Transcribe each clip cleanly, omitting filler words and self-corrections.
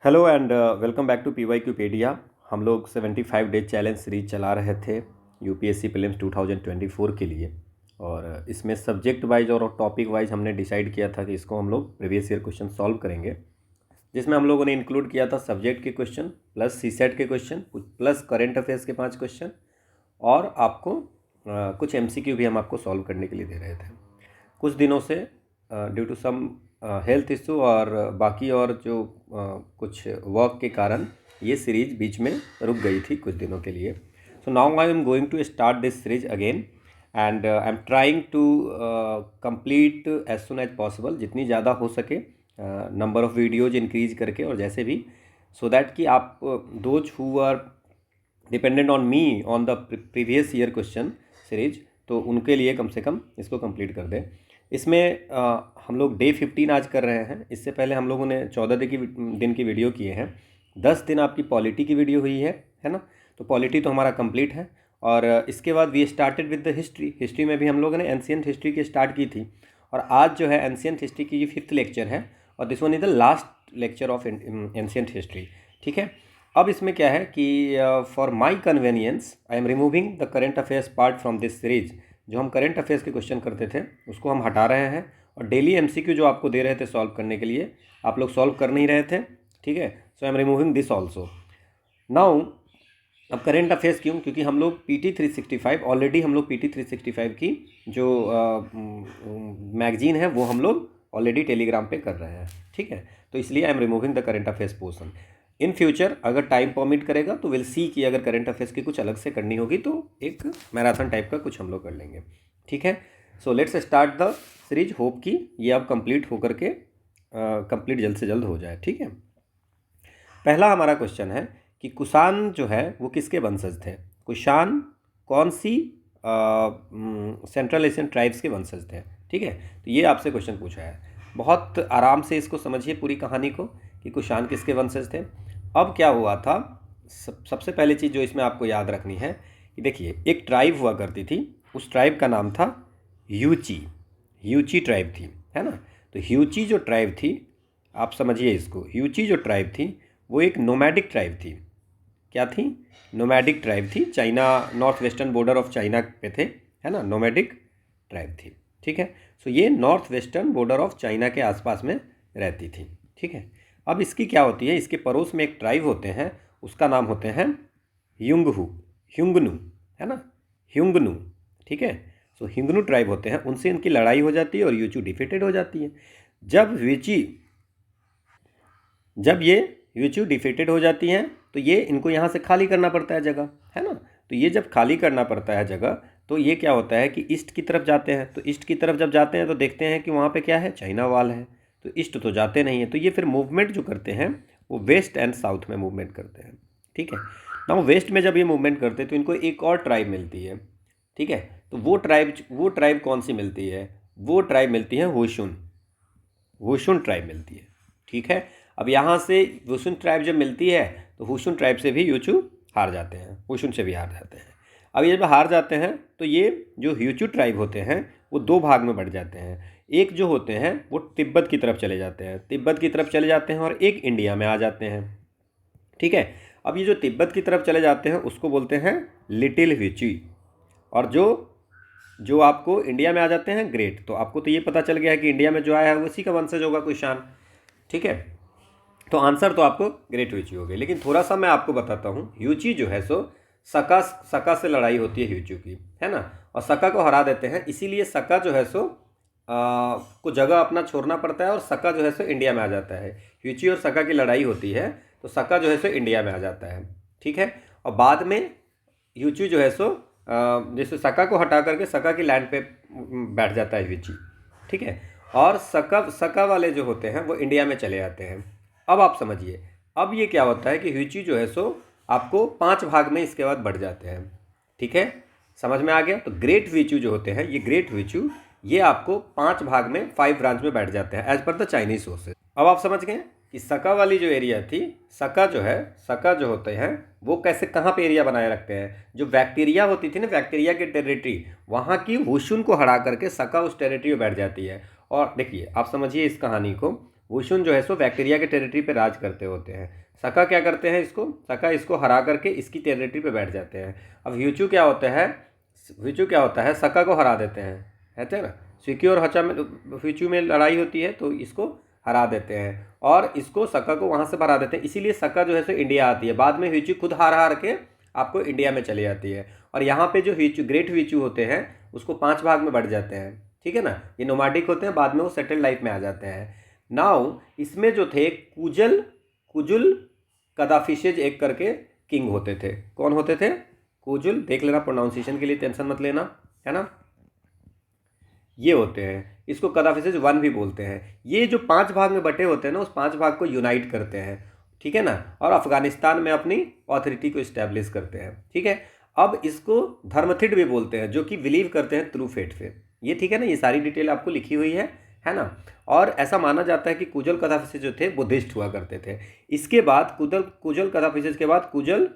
Hello and welcome back to PYQpedia। हम लोग 75 days challenge series चला रहे थे यूपीएससी प्रीलिम्स 2024 के लिए। और इसमें सब्जेक्ट वाइज और टॉपिक वाइज हमने डिसाइड किया था कि इसको हम लोग प्रीवियस ईयर क्वेश्चन सॉल्व करेंगे, जिसमें हम लोगों ने इंक्लूड किया था सब्जेक्ट के क्वेश्चन प्लस सीसेट के क्वेश्चन प्लस करेंट अफेयर्स के 5 क्वेश्चन, और आपको कुछ MCQ भी हम आपको सॉल्व करने के लिए दे रहे थे। कुछ दिनों से due to some health issue और बाकी और जो कुछ वर्क के कारण ये सीरीज बीच में रुक गई थी कुछ दिनों के लिए। So now I am going to start this series again and I am trying to complete as soon as possible, जितनी ज़्यादा हो सके नंबर ऑफ़ वीडियोज इंक्रीज करके, और जैसे भी सो दैट कि आप those who are dependent on me on the previous year question series, तो उनके लिए कम से कम इसको कंप्लीट कर दें। इसमें हम लोग डे 15 आज कर रहे हैं। इससे पहले हम लोगों ने 14 दिन की वीडियो किए हैं। 10 दिन आपकी पॉलिटी की वीडियो हुई है ना। तो पॉलिटी तो हमारा कंप्लीट है। और इसके बाद we started with the history में भी हम लोगों ने एंशिएंट हिस्ट्री की स्टार्ट की थी। और आज जो है एंशिएंट हिस्ट्री की ये 5th लेक्चर है, और this one is the last lecture of ancient history. ठीक है। अब इसमें क्या है कि for my convenience I am removing the current affairs part from this series. जो हम करेंट अफेयर्स के क्वेश्चन करते थे उसको हम हटा रहे हैं, और डेली MCQ जो आपको दे रहे थे सॉल्व करने के लिए, आप लोग सॉल्व कर नहीं रहे थे। ठीक है। So I am removing this also now. अब करेंट अफेयर्स क्यों? क्योंकि हम लोग PT 365 ऑलरेडी हम लोग PT 365 की जो मैगजीन है वो हम लोग ऑलरेडी टेलीग्राम पे कर रहे हैं। ठीक है। तो इसलिए आई am removing the current affairs portion. In future अगर टाइम परमिट करेगा तो विल सी कि अगर करेंट अफेयर्स की कुछ अलग से करनी होगी तो एक मैराथन टाइप का कुछ हम लोग कर लेंगे। ठीक है। So let's start the series. Hope कि ये अब कंप्लीट होकर के कंप्लीट जल्द से जल्द हो जाए। ठीक है। पहला हमारा क्वेश्चन है कि कुषाण जो है वो किसके वंशज थे? कुषाण कौन सी सेंट्रल एशियन ट्राइब्स के वंशज थे? ठीक है। तो ये आपसे क्वेश्चन पूछा है। बहुत आराम से इसको समझिए पूरी कहानी को कि कुषाण किसके वंशज थे। अब क्या हुआ था, सबसे पहली चीज़ जो इसमें आपको याद रखनी है कि देखिए एक ट्राइब हुआ करती थी, उस ट्राइब का नाम था ह्यूची। ह्यूची ट्राइब थी, है ना। तो ह्यूची जो ट्राइब थी, आप समझिए इसको, ह्यूची जो ट्राइब थी वो एक नोमैडिक ट्राइब थी। क्या थी? नोमैडिक ट्राइब थी। China, north western border of China पे थे, है ना। नोमैडिक ट्राइब थी। ठीक है। सो ये north western border of China के आसपास में रहती थी। ठीक है। अब इसकी क्या होती है, इसके पड़ोस में एक ट्राइब होते हैं, उसका नाम होते हैं ह्युंगहू, ह्युंगनू, है ना, ह्युंगनू। ठीक है। सो ह्युंगनू ट्राइब होते हैं, उनसे इनकी लड़ाई हो जाती है और यूचू डिफीटेड हो जाती है। जब ये यूचू डिफीटेड हो जाती हैं तो ये इनको यहाँ से खाली करना पड़ता है जगह, है ना। तो ये जब खाली करना पड़ता है जगह, तो ये क्या होता है कि ईस्ट की तरफ जाते हैं। तो ईस्ट की तरफ जब जाते हैं तो देखते हैं कि वहाँ पे क्या है, चाइना वाल है। तो ईस्ट तो जाते नहीं हैं, तो ये फिर मूवमेंट जो करते हैं वो वेस्ट एंड साउथ में मूवमेंट करते हैं। ठीक है ना। वेस्ट में जब ये मूवमेंट करते हैं तो इनको एक और ट्राइब मिलती है। ठीक है। तो वो ट्राइब कौन सी मिलती है? वो ट्राइब मिलती है होशुन। होशुन ट्राइब मिलती है। ठीक है। अब यहाँ से होशुन ट्राइब जब मिलती है तो होशुन ट्राइब से भी यूचू हार जाते हैं, होशुन से भी हार जाते हैं। अब ये जब हार जाते हैं तो ये जो ह्यूचू ट्राइब होते हैं वो 2 भाग में बढ़ जाते हैं। एक जो होते हैं वो तिब्बत की तरफ चले जाते हैं, तिब्बत की तरफ चले जाते हैं, और एक इंडिया में आ जाते हैं। ठीक है। अब ये जो तिब्बत की तरफ चले जाते हैं उसको बोलते हैं लिटिल ह्यूची, और जो जो आपको इंडिया में आ जाते हैं ग्रेट। तो आपको तो ये पता चल गया है कि इंडिया में जो आया है उसी का वंशज होगा कुषाण। ठीक है। तो आंसर तो आपको ग्रेट ह्यूची हो गई। लेकिन थोड़ा सा मैं आपको बताता हूँ, ह्यूची जो है सो सका से लड़ाई होती है ह्यूची की, है ना। और सका को हरा देते हैं, इसीलिए सका जो है सो को जगह अपना छोड़ना पड़ता है, और सका जो है सो इंडिया में आ जाता है। ह्यूची और सका की लड़ाई होती है तो सका जो है सो इंडिया में आ जाता है। ठीक है। और बाद में ह्यूची जो है सो जैसे सका को हटा करके सका की लैंड पे बैठ जाता है ह्यूची। ठीक है। और सका वाले जो होते हैं वो इंडिया में चले जाते हैं। अब आप समझिए, अब ये क्या होता है कि ह्यूची जो है सो आपको 5 भाग में इसके बाद बढ़ जाते हैं। ठीक है। समझ में आ गया? तो ग्रेट ह्यूची जो होते हैं, ये ग्रेट ह्यूची ये आपको 5 भाग में 5 ब्रांच में बैठ जाते हैं as per the Chinese sources. अब आप समझ गए कि सका वाली जो एरिया थी, सका जो होते हैं वो कैसे, कहाँ पे एरिया बनाए रखते हैं। जो बैक्टीरिया होती थी ना, बैक्टीरिया की टेरिटरी, वहाँ की होशुन को हरा करके सका उस टेरिटरी में बैठ जाती है। और देखिए आप समझिए इस कहानी को, वुशुन जो है सो बैक्टीरिया के टेरिटरी पे राज करते होते हैं। सका क्या करते हैं, सका इसको हरा करके इसकी टेरिटरी पे बैठ जाते हैं। अब ह्यूचू क्या होता है, सका को हरा देते हैं, कहते हैं ना, स्विकी और ह्यूचू में लड़ाई होती है तो इसको हरा देते हैं और इसको सका को वहाँ से भरा देते हैं। इसीलिए सका जो है सो इंडिया आती है। बाद में ह्यूचू खुद हार हार के आपको इंडिया में चली जाती है। और यहाँ पे जो ग्रेट ह्यूचू होते हैं उसको 5 भाग में बढ़ जाते हैं, ठीक है ना। ये नोमाडिक होते हैं, बाद में वो सेटल लाइफ में आ जाते हैं। नाउ इसमें जो थे कुजुल कदाफिशेज एक करके किंग होते थे। कौन होते थे? कुजुल, देख लेना, प्रोनाउंसिएशन के लिए टेंशन मत लेना, है ना। ये होते हैं, इसको कदाफिशेज 1 भी बोलते हैं। ये जो 5 भाग में बटे होते हैं ना, उस 5 भाग को यूनाइट करते हैं, ठीक है ना, और अफगानिस्तान में अपनी ऑथोरिटी को इस्टेब्लिश करते हैं, ठीक है। अब इसको धर्मथिड भी बोलते हैं, जो कि बिलीव करते हैं थ्रू फेट पे। ये ठीक है ना, ये सारी डिटेल आपको लिखी हुई है ना। और ऐसा माना जाता है कि कुजल कदाफिशेज जो थे बुद्धिस्ट हुआ करते थे। इसके बाद कुजल कदाफिशेज के बाद कुजल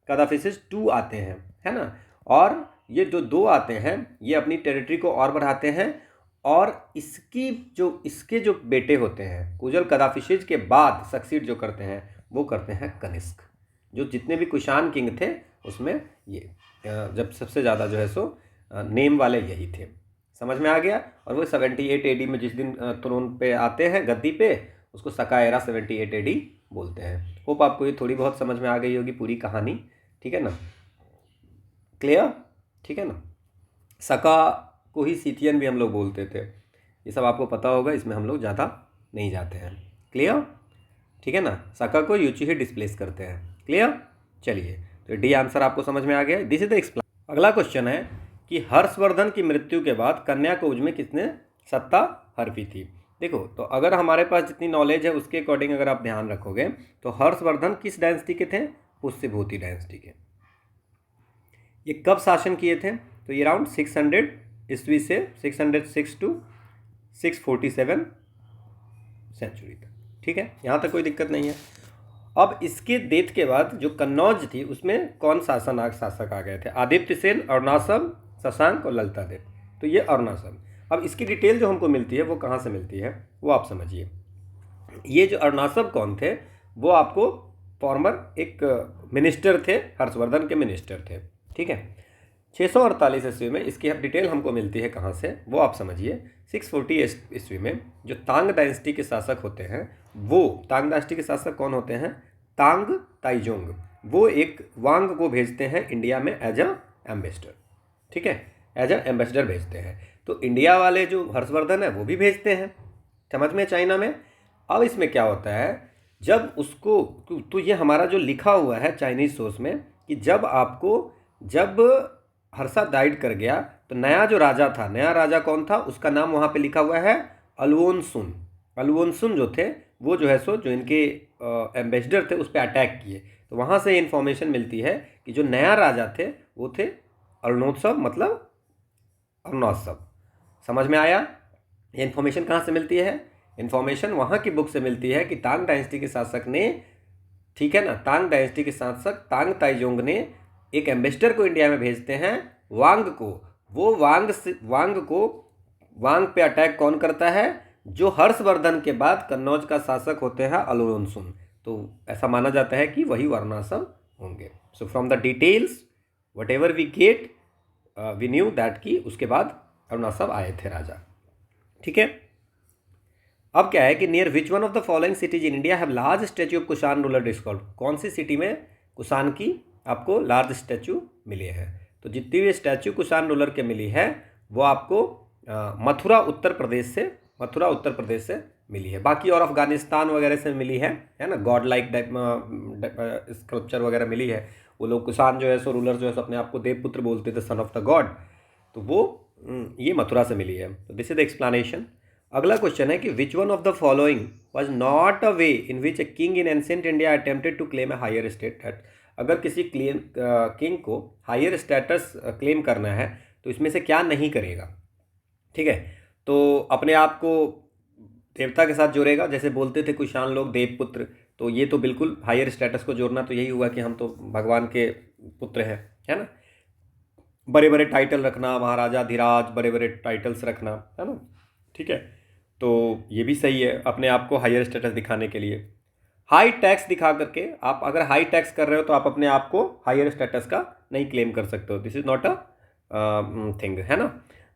कदाफिशेज 2 आते हैं, है ना। और ये जो 2 आते हैं ये अपनी टेरिटरी को और बढ़ाते हैं। और इसके जो बेटे होते हैं कुजल कदाफिशेज के बाद सक्सीड जो करते हैं वो करते हैं कनिष्क। जो जितने भी कुषाण किंग थे उसमें ये जब सबसे ज़्यादा जो है सो नेम वाले यही थे। समझ में आ गया। और वो 78 AD में जिस दिन थ्रोन पे आते हैं, गद्दी पे, उसको सका एरा 78 AD बोलते हैं। होप आपको ये थोड़ी बहुत समझ में आ गई होगी पूरी कहानी, ठीक है ना, क्लियर, ठीक है ना। सका को ही सीथियन भी हम लोग बोलते थे। ये सब आपको पता होगा, इसमें हम लोग ज़्यादा नहीं जाते हैं, क्लियर, ठीक है ना। सका को यूची ही डिस्प्लेस करते हैं, क्लियर। चलिए, तो डी आंसर आपको समझ में आ गया। This is the explain. अगला क्वेश्चन है कि हर्षवर्धन की मृत्यु के बाद कन्याकुब्ज में किसने सत्ता हड़पी थी। देखो, तो अगर हमारे पास जितनी नॉलेज है उसके अकॉर्डिंग अगर आप ध्यान रखोगे तो हर्षवर्धन किस डायनेस्टी के थे? पुष्यभूति डायनेस्टी के। ये कब शासन किए थे? तो ये अराउंड 600 ईस्वी से 606 to 647 सेंचुरी तक, ठीक है, यहाँ तक कोई दिक्कत नहीं है। अब इसके डेथ के बाद जो कन्नौज थी उसमें कौन शासक आ गए थे? आदित्य सेन, अरुणासब, शशांक और ललिता देव। तो ये अरुणासब। अब इसकी डिटेल जो हमको मिलती है वो कहाँ से मिलती है वो आप समझिए। ये जो अरुणासब कौन थे? वो आपको फॉर्मर एक मिनिस्टर थे, हर्षवर्धन के मिनिस्टर थे, ठीक है। 648 ईस्वी में इसकी डिटेल हमको मिलती है कहाँ से वो आप समझिए। 640 ईस्वी में जो तांग डायनेस्टी के शासक होते हैं, वो तांग डायनेस्टी के शासक कौन होते हैं? तांग ताइजोंग। वो एक वांग को भेजते हैं इंडिया में एज अ एम्बेसडर, ठीक है, एज अ एम्बेसडर भेजते हैं। तो इंडिया वाले जो हर्षवर्धन है वो भी भेजते हैं, समझ में, चाइना में। अब इसमें क्या होता है, जब उसको तो ये हमारा जो लिखा हुआ है चाइनीज सोर्स में कि जब हर्षा डाइड कर गया तो नया जो राजा था, नया राजा कौन था? उसका नाम वहाँ पे लिखा हुआ है अलवोनसुन। अलवोनसुन जो थे वो जो है सो जो इनके एम्बेसडर थे उस पर अटैक किए। तो वहाँ से इन्फॉर्मेशन मिलती है कि जो नया राजा थे वो थे अरुणोत्सव, मतलब अरुणोत्सव। समझ में आया? ये इन्फॉर्मेशन कहाँ से मिलती है? इन्फॉर्मेशन वहाँ की बुक से मिलती है कि तांग डायनेस्टी के शासक ने, ठीक है ना, तांग डायनेस्टी के शासक तांग ताइजोंग ने एक एम्बेसडर को इंडिया में भेजते हैं, वांग को। वो वांग पे अटैक कौन करता है? जो हर्षवर्धन के बाद कन्नौज का शासक होते हैं अलवोनसुन। तो ऐसा माना जाता है कि वही अरुणासब होंगे। So from the details whatever we get we knew that कि उसके बाद अरुणासब आए थे राजा, ठीक है। अब क्या है कि near which one of the following cities in India have large statue of Kushan ruler discovered. कौन सी सिटी में कुषाण की आपको लार्ज स्टैच्यू मिली है? तो जितनी भी स्टैच्यू कुषाण रूलर के मिली है वो आपको मथुरा उत्तर प्रदेश से मिली है। बाकी और अफगानिस्तान वगैरह से मिली है ना, गॉड लाइक स्कल्पचर वगैरह मिली है। वो लोग कुषाण जो है सो रूलर जो है सो अपने आप को देवपुत्र बोलते थे, सन ऑफ द गॉड। तो वो ये मथुरा से मिली है। तो दिस इज द एक्सप्लेनेशन। अगला क्वेश्चन है कि which one of the following was not a way in which a king in ancient India attempted to claim a higher status. अगर किसी किंग को हायर स्टेटस क्लेम करना है तो इसमें से क्या नहीं करेगा, ठीक है। तो अपने आप को देवता के साथ जोड़ेगा, जैसे बोलते थे कुषाण लोग देवपुत्र। तो ये तो बिल्कुल हायर स्टेटस को जोड़ना तो यही हुआ कि हम तो भगवान के पुत्र हैं, है ना। बड़े बड़े टाइटल रखना, महाराजा धीराज, बड़े बड़े टाइटल्स रखना, है ना, ठीक है। तो ये भी सही है अपने आप को हायर स्टेटस दिखाने के लिए। हाई टैक्स दिखा करके आप अगर हाई टैक्स कर रहे हो तो आप अपने आप को हायर स्टेटस का नहीं क्लेम कर सकते हो, this is not a thing, है ना।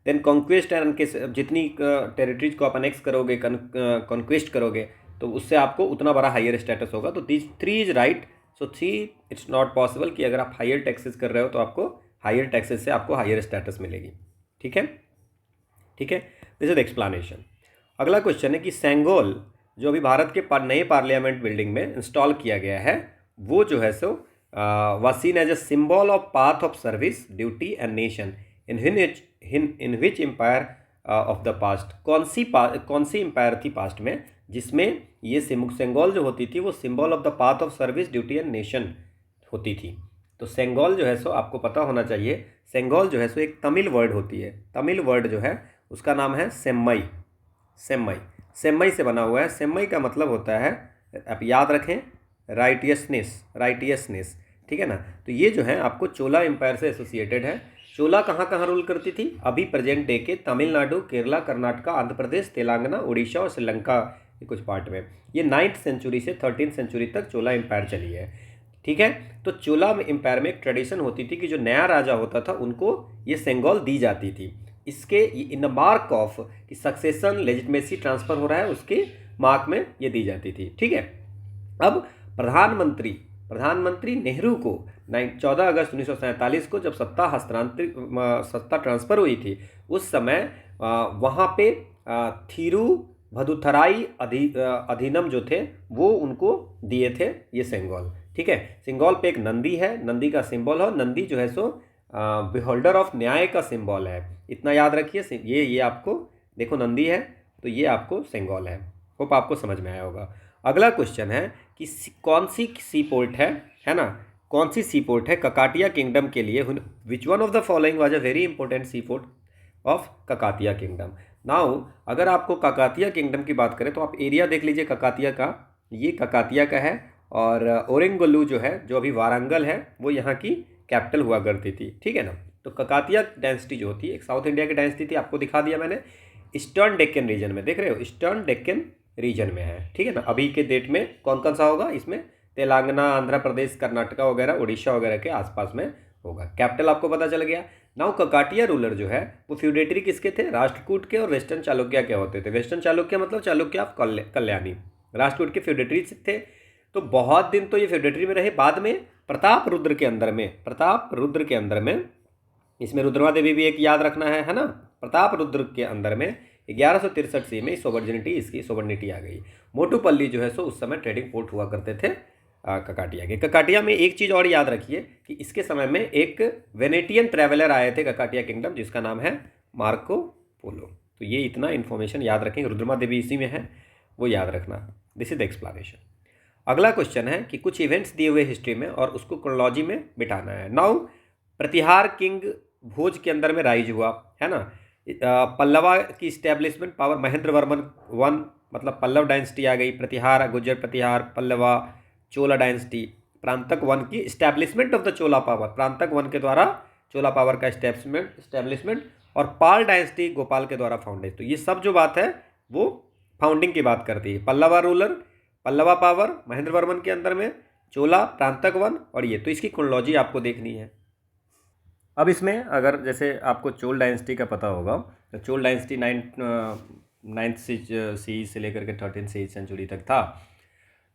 देन कॉन्क्वेस्ट एंड जितनी टेरिटरीज को आप अनेक्स करोगे, कॉन्क्वेस्ट करोगे, तो उससे आपको उतना बड़ा हायर स्टेटस होगा। तो this three is right. So three, it's not possible कि अगर आप हायर टैक्सेस कर रहे हो तो आपको हायर टैक्सेस से आपको हायर स्टेटस मिलेगी। ठीक है, ठीक है, दिस इज एक्सप्लेनेशन। अगला क्वेश्चन है कि सेंगोल जो अभी भारत के नए पार्लियामेंट बिल्डिंग में इंस्टॉल किया गया है, वो जो है सो was seen as a symbol of path of service, duty and nation in which empire of the past। कौन सी एम्पायर थी पास्ट में जिसमें ये सेंगोल जो होती थी वो symbol of the path of service, duty and nation होती थी। तो सेंगोल जो है सो आपको पता होना चाहिए, सेंगोल जो है सो एक तमिल वर्ड होती है। तमिल वर्ड जो है उसका नाम है सेम्मई। सेम्मई, सेम्मई से बना हुआ है। सेम्मई का मतलब होता है, आप याद रखें, राइटियसनेस, राइटियसनेस, ठीक है ना। तो ये जो है आपको चोला एम्पायर से एसोसिएटेड है। चोला कहाँ कहाँ रूल करती थी? अभी प्रेजेंट डे के तमिलनाडु, केरला, कर्नाटका, आंध्र प्रदेश, तेलंगाना, उड़ीसा और श्रीलंका के कुछ पार्ट में। ये 9th सेंचुरी से 13th सेंचुरी तक चोला एम्पायर चली है। ठीक है, तो चोला एम्पायर में एक ट्रेडिशन होती थी कि जो नया राजा होता था उनको ये सेंगोल दी जाती थी। इसके इन द मार्क ऑफ कि सक्सेशन, लेजिटमेसी ट्रांसफर हो रहा है, उसके मार्क में ये दी जाती थी। ठीक है, अब प्रधानमंत्री नेहरू को 14 अगस्त 1947 को जब सत्ता ट्रांसफ़र हुई थी, उस समय वहाँ पे थिरुवदुथुराई अधिनम जो थे वो उनको दिए थे ये सेंगोल। ठीक है, सेंगोल पे एक नंदी है, नंदी का सिंबल है। नंदी जो है सो बिहोल्डर ऑफ न्याय का सिंबल है, इतना याद रखिए। ये आपको देखो नंदी है तो ये आपको सेंगोल है। होप आपको समझ में आया होगा। अगला क्वेश्चन है कि कौन सी सी पोर्ट है ना, कौन सी सी पोर्ट है ककाटिया किंगडम के लिए? Which one of the following was a very important sea port of Kakatiya kingdom? Now अगर आपको ककातिया किंगडम की बात करें तो आप एरिया देख लीजिए ककातिया का, ये ककातिया का है। और ओरेंगुलू जो है, जो अभी वारंगल है, वो यहाँ की कैपिटल हुआ करती थी। ठीक है ना। तो ककातिया डायनेस्टी जो होती है एक साउथ इंडिया की डायनेस्टी थी, आपको दिखा दिया मैंने। ईस्टर्न डेक्कन रीजन में, देख रहे हो, ईस्टर्न डेक्कन रीजन में है। ठीक है ना। अभी के डेट में कौन कौन सा होगा इसमें? तेलंगाना, आंध्र प्रदेश, कर्नाटका वगैरह, उड़ीसा वगैरह के आसपास में होगा। कैपिटल आपको पता चल गया। नाउ ककाटिया रूलर जो है वो फ्यूडेटरी किसके थे? राष्ट्रकूट के और वेस्टर्न चालुक्य के होते थे। वेस्टर्न चालुक्य मतलब चालुक्य ऑफ कल्याणी, राष्ट्रकूट के फ्यूडेटरी थे। तो बहुत दिन तो ये फ्यूडेटरी में रहे। बाद में प्रताप रुद्र के अंदर में इसमें रुद्रमा देवी भी एक याद रखना है ना। प्रताप रुद्र के अंदर में 1163 सी में इसकी सोवर्निटी आ गई। मोटूपल्ली जो है सो उस समय ट्रेडिंग पोर्ट हुआ करते थे ककाटिया के। ककाटिया में एक चीज़ और याद रखिए कि इसके समय में एक वेनेटियन ट्रैवलर आए थे ककाटिया किंगडम, जिसका नाम है मार्को पोलो। तो ये इतना इन्फॉर्मेशन याद रखेंगे, रुद्रमा देवी इसी में है, वो याद रखना। This is the explanation. अगला क्वेश्चन है कि कुछ इवेंट्स दिए हुए हिस्ट्री में और उसको क्रोनोलॉजी में बिठाना है। नाउ प्रतिहार किंग भोज के अंदर में राइज हुआ, है ना। पल्लवा की establishment power Mahendra Varman one, मतलब पल्लव डायनेस्टी आ गई। प्रतिहार, गुर्जर प्रतिहार, पल्लवा, चोला डायनेस्टी। प्रांतक वन की establishment of the Chola power, Parantaka one के द्वारा चोला पावर का स्टैब्लिशमेंट। और पाल डायनेस्टी गोपाल के द्वारा फाउंडेड। तो ये सब जो बात है वो फाउंडिंग की बात करती है। पल्लवा रूलर, पल्लवा पावर, महेंद्र वर्मन के अंदर में, चोला, प्रांतक वन और ये। तो इसकी क्रोनोलॉजी आपको देखनी है। अब इसमें अगर जैसे आपको चोल डायनेस्टी का पता होगा, तो चोल डायनेस्टी नाइन्थ सी से लेकर के 13th सेंचुरी तक था।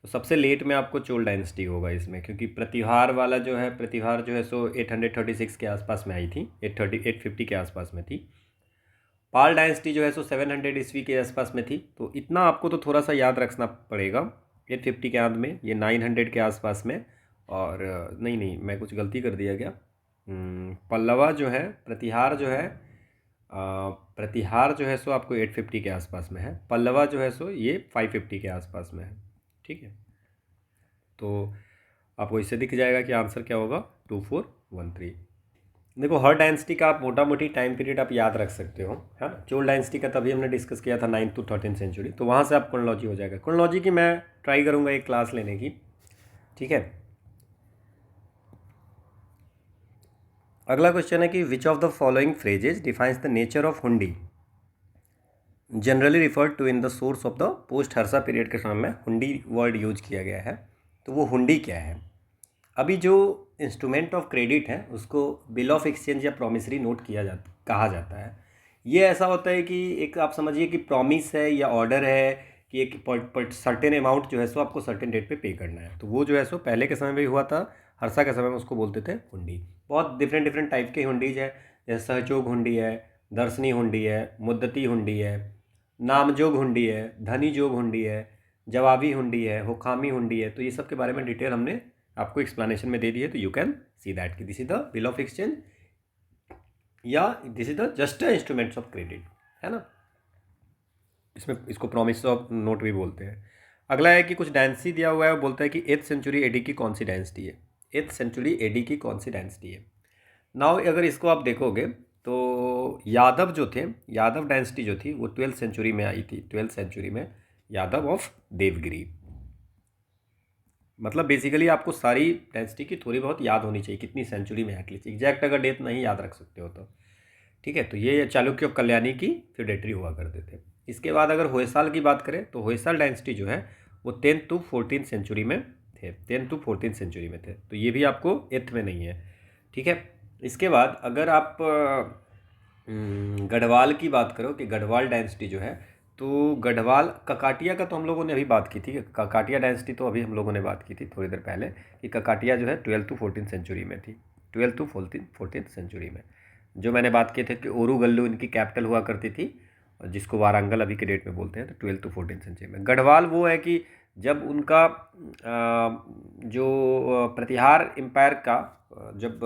तो सबसे लेट में आपको चोल डायनेस्टी होगा इसमें, क्योंकि प्रतिहार जो है सो 836 के आसपास में आई थी, 850 के आसपास में थी। पाल डायनेस्टी जो है सो 700 ईस्वी के आसपास में थी। तो इतना आपको तो थोड़ा सा याद रखना पड़ेगा। 850 के अंत में, ये 900 के आसपास में। और नहीं, मैं कुछ गलती कर दिया क्या? पल्लवा जो है, प्रतिहार जो है सो आपको 850 के आसपास में है। पल्लवा जो है सो ये 550 के आसपास में है। ठीक है, तो आपको इससे दिख जाएगा कि आंसर क्या होगा, 2413। देखो हर डायनेस्टी का आप मोटा मोटी टाइम पीरियड आप याद रख सकते हो, है ना। चोल डायनेस्टी का तभी हमने डिस्कस किया था 9th to 13th सेंचुरी, तो वहाँ से आप क्रोनोलॉजी हो जाएगा। क्रोनोलॉजी की मैं ट्राई करूँगा एक क्लास लेने की। ठीक है, अगला क्वेश्चन है कि which of the following phrases defines the nature of hundi? Generally referred to in the source of the post Harsha period के समय में हुंडी वर्ड यूज किया गया है। तो वो हुंडी क्या है? अभी जो इंस्ट्रूमेंट ऑफ क्रेडिट है उसको बिल ऑफ एक्सचेंज या प्रॉमिसरी नोट कहा जाता है। ये ऐसा होता है कि एक आप समझिए कि प्रॉमिस है या ऑर्डर है कि एक सर्टेन अमाउंट जो है सो आपको सर्टेन डेट पे पे करना है। तो वो जो है सो पहले के समय में हुआ था, हर्षा के समय में उसको बोलते थे हुंडी। बहुत डिफरेंट डिफरेंट टाइप के हुंडीज है, जैसे सहचोग हुंडी है, दर्शनी हुंडी है, मुद्दती हुंडी है, नामजोग हुंडी है, धनी जोग हुंडी है, जवाबी हुंडी है, हुकामी हुंडी है। तो ये सब के बारे में डिटेल हमने आपको एक्सप्लेनेशन में दे दी है। तो यू कैन सी दैट कि this is the bill of exchange या this is the just instruments of credit, है ना। इसमें इसको प्रॉमिस ऑफ नोट भी बोलते हैं। अगला है कि कुछ डायनेस्टी दिया हुआ है, वो बोलता है कि 8th सेंचुरी एडी की कौन सी डायनेस्टी है। 8th सेंचुरी एडी की कौन सी डायनेस्टी है। नाउ अगर इसको आप देखोगे तो यादव जो थे, यादव डायनेस्टी जो थी वो 12th सेंचुरी में आई थी। 12th सेंचुरी में यादव ऑफ देवगिरी। मतलब बेसिकली आपको सारी डायनेस्टी की थोड़ी बहुत याद होनी चाहिए, कितनी सेंचुरी में एटलीस्ट, एग्जैक्ट अगर डेट नहीं याद रख सकते हो तो ठीक है। तो ये चालुक्य ऑफ कल्याणी की फ्यूडेटरी हुआ करते थे। इसके बाद अगर होयसाल की बात करें तो होयसाल डायनेस्टी जो है वो 10th to 14th सेंचुरी में थे। 10th to 14th सेंचुरी में थे। तो ये भी आपको 8th में नहीं है, ठीक है। इसके बाद अगर आप गढ़वाल की बात करो कि गढ़वाल डायनेस्टी जो है, तो गढ़वाल ककाटिया का तो हम लोगों ने अभी बात की थी। ककाटिया डायनेस्टी तो अभी हम लोगों ने बात की थी थोड़ी देर पहले कि ककाटिया जो है 12th to 14th सेंचुरी में थी। 12th to 14th सेंचुरी में जो मैंने बात की थी कि ओरुगल्लू इनकी कैपिटल हुआ करती थी, जिसको वारंगल अभी के डेट में बोलते हैं। तो 12th to 14th सेंचुरी में गढ़वाल वो है कि जब उनका जो प्रतिहार एम्पायर का जब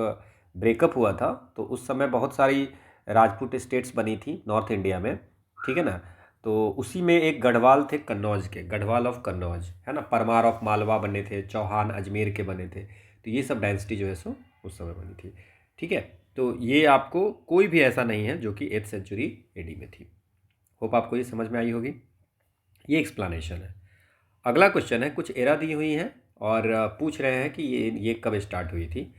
ब्रेकअप हुआ था तो उस समय बहुत सारी राजपूत स्टेट्स बनी थी नॉर्थ इंडिया में, ठीक है ना। तो उसी में एक गढ़वाल थे कन्नौज के, गढ़वाल ऑफ कन्नौज, है ना। परमार ऑफ मालवा बने थे, चौहान अजमेर के बने थे। तो ये सब डायनेस्टी जो है सो उस समय बनी थी, ठीक है। तो ये आपको कोई भी ऐसा नहीं है जो कि 8th सेंचुरी एडी में थी। होप आपको ये समझ में आई होगी। ये एक्सप्लेनेशन है। अगला क्वेश्चन है, कुछ एरा दी हुई हैं और पूछ रहे हैं कि ये कब स्टार्ट हुई थी।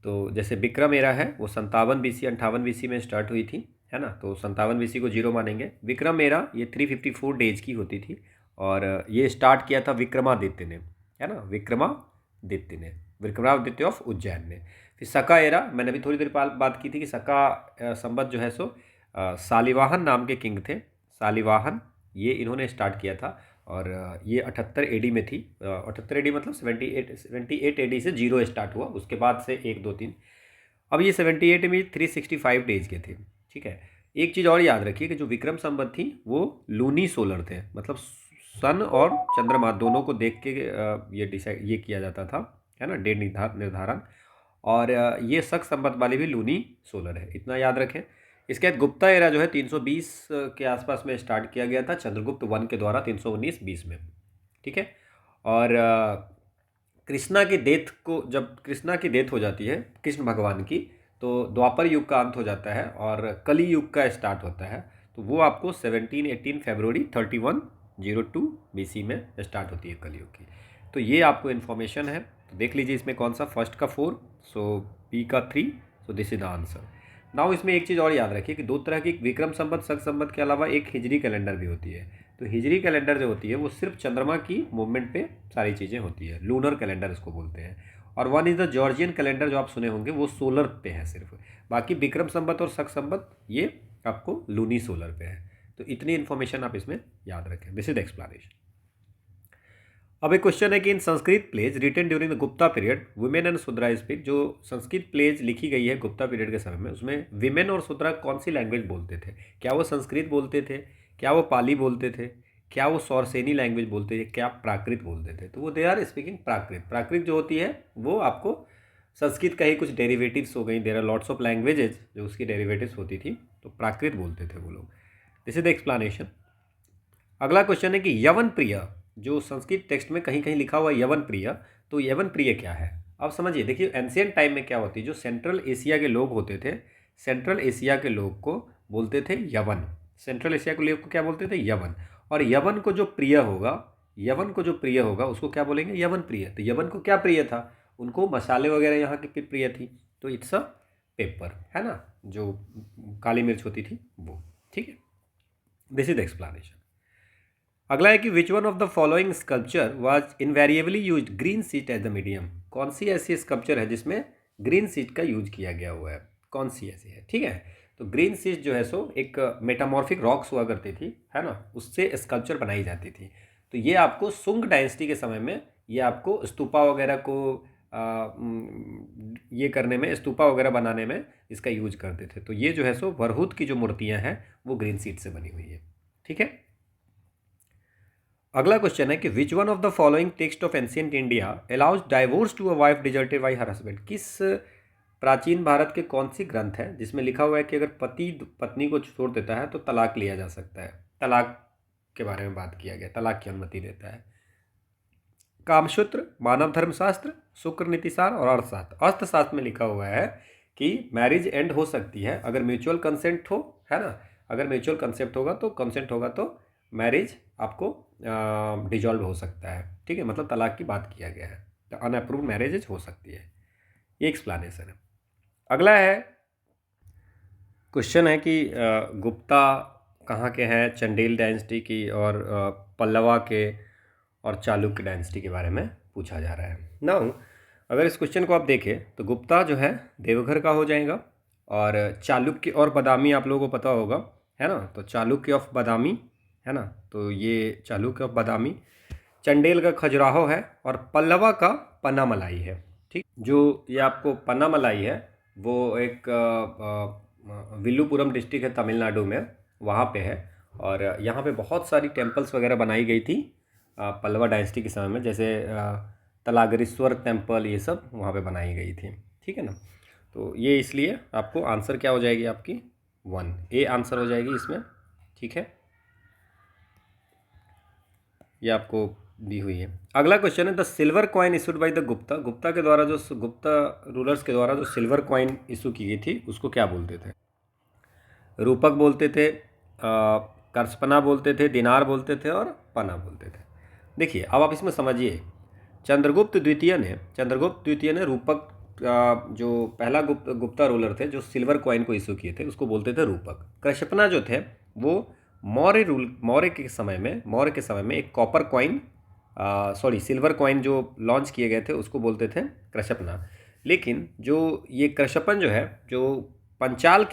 तो जैसे विक्रम एरा है वो 57 BC 58 BC में स्टार्ट हुई थी, है ना। तो 57 BC को जीरो मानेंगे। विक्रम एरा ये 354 डेज की होती थी और ये स्टार्ट किया था विक्रमादित्य ने, है ना। विक्रमादित्य ऑफ उज्जैन ने। फिर सका एरा मैंने अभी थोड़ी देर बात की थी कि सका संबत जो है सो सालिवाहन नाम के किंग थे, सालिवाहन, ये इन्होंने स्टार्ट किया था और ये 78 एडी में थी। 78 एडी मतलब 78 एडी से जीरो स्टार्ट हुआ, उसके बाद से 1 2 3। अब ये 78 में 365 डेज के थे, ठीक है। एक चीज़ और याद रखिए कि जो विक्रम संवत थी वो लूनी सोलर थे, मतलब सन और चंद्रमा दोनों को देख के ये किया जाता था, है ना, डेट निर्धारण। और ये शक संवत वाली भी लूनी सोलर है, इतना याद रखें। इसके बाद गुप्ता एरा जो है 320 के आसपास में स्टार्ट किया गया था चंद्रगुप्त वन के द्वारा 319 20 में, ठीक है। और कृष्णा की डेथ को, जब कृष्णा की डेथ हो जाती है कृष्ण भगवान की, तो द्वापर युग का अंत हो जाता है और कली युग का स्टार्ट होता है। तो वो आपको 18 फरवरी 3102 BC में स्टार्ट होती है कलयुग की। तो ये आपको इन्फॉर्मेशन है। तो देख लीजिए इसमें कौन सा, फर्स्ट का 4, सो बी का 3, सो this is the answer. Now इसमें एक चीज़ और याद रखिए कि 2 तरह की विक्रम संवत शक संवत के अलावा एक हिजरी कैलेंडर भी होती है। तो हिजरी कैलेंडर जो होती है वो सिर्फ चंद्रमा की मूवमेंट पे सारी चीज़ें होती है, लूनर कैलेंडर इसको बोलते हैं। और one is the Georgian calendar जो आप सुने होंगे वो सोलर पे है सिर्फ, बाकी विक्रम संवत और शक संवत ये आपको लूनी सोलर पे है। तो इतनी इन्फॉर्मेशन आप इसमें याद रखें, दिस इज द एक्सप्लेनेशन। अब एक क्वेश्चन है कि in Sanskrit plays written during the Gupta period women and Shudra speak, जो संस्कृत प्लेज लिखी गई है गुप्ता पीरियड के समय में, उसमें विमेन और शूद्रा कौन सी लैंग्वेज बोलते थे। क्या वो संस्कृत बोलते थे, क्या वो पाली बोलते थे, क्या वो सौरसेनी लैंग्वेज बोलते थे, क्या प्राकृत बोलते थे। तो वो दे आर स्पीकिंग प्राकृत। प्राकृत जो होती है वो आपको संस्कृत का ही कुछ डेरिवेटिव्स हो गई, there are lots of languages जो उसकी डेरिवेटिव्स होती थी, तो प्राकृत बोलते थे वो लोग। This is the explanation. अगला क्वेश्चन है कि यवन प्रिय, जो संस्कृत टेक्स्ट में कहीं कहीं लिखा हुआ है यवन प्रिय, तो यवन प्रिय क्या है। अब समझिए, देखिए एंशियंट टाइम में क्या होती है, जो सेंट्रल एशिया के लोग होते थे, सेंट्रल एशिया के लोग को बोलते थे यवन। सेंट्रल एशिया के लोग को क्या बोलते थे, यवन। और यवन को जो प्रिय होगा, यवन को जो प्रिय होगा उसको क्या बोलेंगे, यवन प्रिय। तो यवन को क्या प्रिय था, उनको मसाले वगैरह यहाँ की प्रिय थी, तो इट्स अ पेपर, है ना, जो काली मिर्च होती थी वो, ठीक है। This is the explanation. अगला है कि which one of the following sculpture was invariably used green seat as the medium. कौन सी ऐसी स्कल्पचर है जिसमें ग्रीन सीट का यूज किया गया हुआ है, कौन सी ऐसी है? ठीक है, तो ग्रीन सीट जो है सो एक मेटामॉर्फिक रॉक्स हुआ करती थी, है ना, उससे स्कल्पचर बनाई जाती थी। तो ये आपको सुंग डायनेस्टी के समय में ये आपको स्तूपा वगैरह को ये करने में, स्तूपा वगैरह बनाने में इसका यूज करते थे। तो ये जो है सो वरहूत की जो मूर्तियाँ हैं वो ग्रीन सीट से बनी हुई है। ठीक है, अगला क्वेश्चन है कि which one of the following text of ancient India allows divorce to a wife deserted by her husband. किस प्राचीन भारत के कौन सी ग्रंथ है जिसमें लिखा हुआ है कि अगर पति पत्नी को छोड़ देता है तो तलाक लिया जा सकता है? तलाक के बारे में बात किया गया, तलाक की अनुमति देता है। कामसूत्र, मानव धर्मशास्त्र, शुक्र नीतिसार और अर्थशास्त्र। अर्थशास्त्र में लिखा हुआ है कि मैरिज एंड हो सकती है अगर म्यूचुअल कंसेंट हो, है ना, अगर म्यूचुअल कंसेप्ट होगा तो कंसेंट होगा तो मैरिज आपको डिजॉल्व हो सकता है। ठीक है, मतलब तलाक की बात किया गया है, तो अनअप्रूव्ड मैरिजेज हो सकती है। ये एक्सप्लेनेशन है। अगला है क्वेश्चन है कि गुप्ता कहाँ के हैं, चंडेल डायनेस्टी की और पल्लवा के और चालुक्य डायनेस्टी के बारे में पूछा जा रहा है। नाउ अगर इस क्वेश्चन को आप देखें तो गुप्ता जो है देवघर का हो जाएगा, और चालुक्य और बादामी आप लोगों को पता होगा, है ना, तो चालुक्य ऑफ बादामी, है ना, तो ये चालुक्य ऑफ बादामी। चंडेल का खजुराहो है और पल्लवा का पन्ना मलाई है। ठीक, जो ये आपको पन्ना मलाई है वो एक विल्लुपुरम डिस्ट्रिक्ट है तमिलनाडु में, वहाँ पे है। और यहाँ पे बहुत सारी टेम्पल्स वगैरह बनाई गई थी पल्लवा डायनेस्टी के समय में, जैसे तलागरीश्वर टेम्पल, ये सब वहाँ पे बनाई गई थी। ठीक है ना, तो ये इसलिए आपको आंसर क्या हो जाएगी आपकी 1 ए आंसर हो जाएगी इसमें। ठीक है, ये आपको दी हुई है। अगला क्वेश्चन है the silver coin issued by the Gupta. Gupta के द्वारा जो गुप्ता रूलर्स के द्वारा जो सिल्वर कॉइन इशू की गई थी उसको क्या बोलते थे? रूपक बोलते थे, कर्सपना बोलते थे, दिनार बोलते थे और पना बोलते थे। देखिए अब आप इसमें समझिए, चंद्रगुप्त द्वितीय ने रूपक जो पहला गुप्ता रूलर थे जो सिल्वर कॉइन को इशू किए थे उसको बोलते थे रूपक। कृष्णपना जो थे वो मौर्य के समय में एक कॉपर कॉइन सिल्वर कॉइन जो लॉन्च किए गए थे उसको बोलते थे कृष्णपना। लेकिन जो ये कृष्णपन जो है, जो पंचाल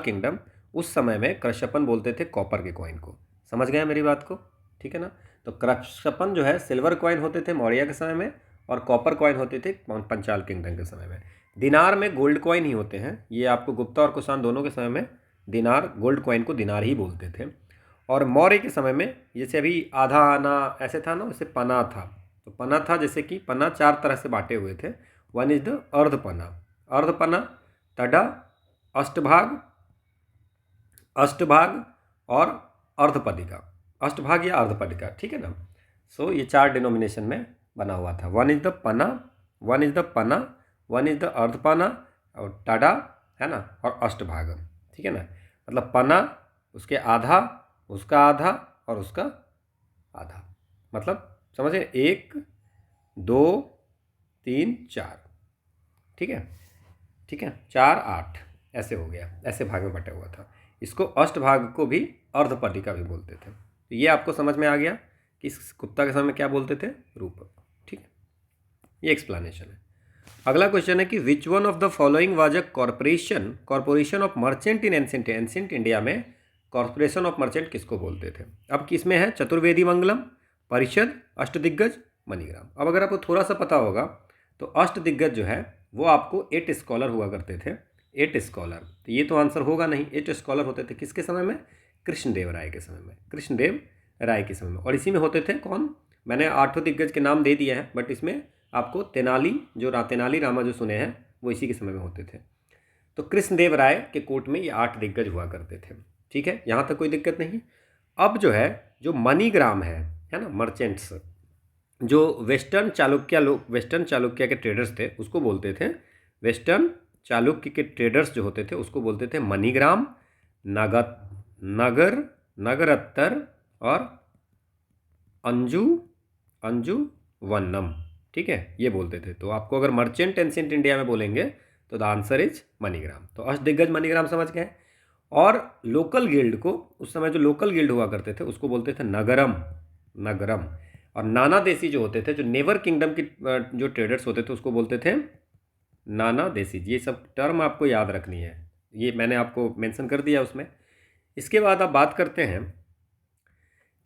किंगडम उस समय में कृष्णपन बोलते थे कॉपर के कॉइन को। समझ गए मेरी बात को? ठीक है ना, तो कृष्णपन जो है सिल्वर कॉइन होते थे मौर्य के समय में और कॉपर कॉइन होते थे पंचाल किंगडम के समय में। दिनार में गोल्ड कॉइन ही होते हैं, ये आपको गुप्ता और कुषाण दोनों के समय में दिनार, गोल्ड कॉइन को दिनार ही बोलते थे। और मौर्य के समय में जैसे अभी आधा आना ऐसे था ना, वैसे पना था। तो पना था, जैसे कि पना 4 तरह से बांटे हुए थे। वन इज द अर्धपना, तड़ा, अष्टभाग और अर्धपदिका, अष्टभाग या अर्धपदिका। ठीक है ना, सो ये 4 डिनोमिनेशन में बना हुआ था। वन इज द पना, वन इज द अर्धपना और तड़ा, है ना, और अष्टभाग। ठीक है ना, मतलब पना, उसके आधा, उसका आधा और उसका आधा, मतलब समझे 1 2 3 4। ठीक है, 4 8 ऐसे हो गया, ऐसे भाग में बटा हुआ था। इसको अष्टभाग को भी अर्धपदिका भी बोलते थे। तो ये आपको समझ में आ गया कि इस गुप्ता के समय में क्या बोलते थे? रूपक। ठीक है, ये एक्सप्लेनेशन है। अगला क्वेश्चन है कि which one of the following was a corporation of merchant in ancient India में कॉर्पोरेशन ऑफ मर्चेंट किसको बोलते थे? अब किसमें है? चतुर्वेदी मंगलम, परिषद, अष्टदिग्गज, मणिग्राम। अब अगर आपको थोड़ा सा पता होगा तो अष्टदिग्गज जो है वो आपको 8 स्कॉलर हुआ करते थे, 8 स्कॉलर। तो ये तो आंसर होगा नहीं। 8 स्कॉलर होते थे किसके समय में? कृष्णदेव राय के समय में, और इसी में होते थे कौन? मैंने 8 दिग्गज के नाम दे दिए हैं, बट इसमें आपको तेनाली रामा जो सुने हैं वो इसी के समय में होते थे। तो कृष्णदेव राय के कोर्ट में ये 8 दिग्गज हुआ करते थे। ठीक है, यहाँ तक कोई दिक्कत नहीं। अब जो है, जो मनीग्राम है ना, मर्चेंट्स, जो वेस्टर्न चालुक्य के ट्रेडर्स थे उसको बोलते थे, वेस्टर्न चालुक्य के ट्रेडर्स जो होते थे उसको बोलते थे मनीग्राम, नगरत्तर और अंजू वन्नम। ठीक है, ये बोलते थे। तो आपको अगर मर्चेंट एंशिएंट इंडिया में बोलेंगे तो द आंसर इज मनीग्राम। तो अष्टदिग्गज मनीग्राम समझ गए। और लोकल गिल्ड को, उस समय जो लोकल गिल्ड हुआ करते थे उसको बोलते थे नगरम, नगरम। और नाना देसी जो होते थे, जो नेवर किंगडम की जो ट्रेडर्स होते थे उसको बोलते थे नाना देसी। ये सब टर्म आपको याद रखनी है, ये मैंने आपको मेंशन कर दिया उसमें। इसके बाद आप बात करते हैं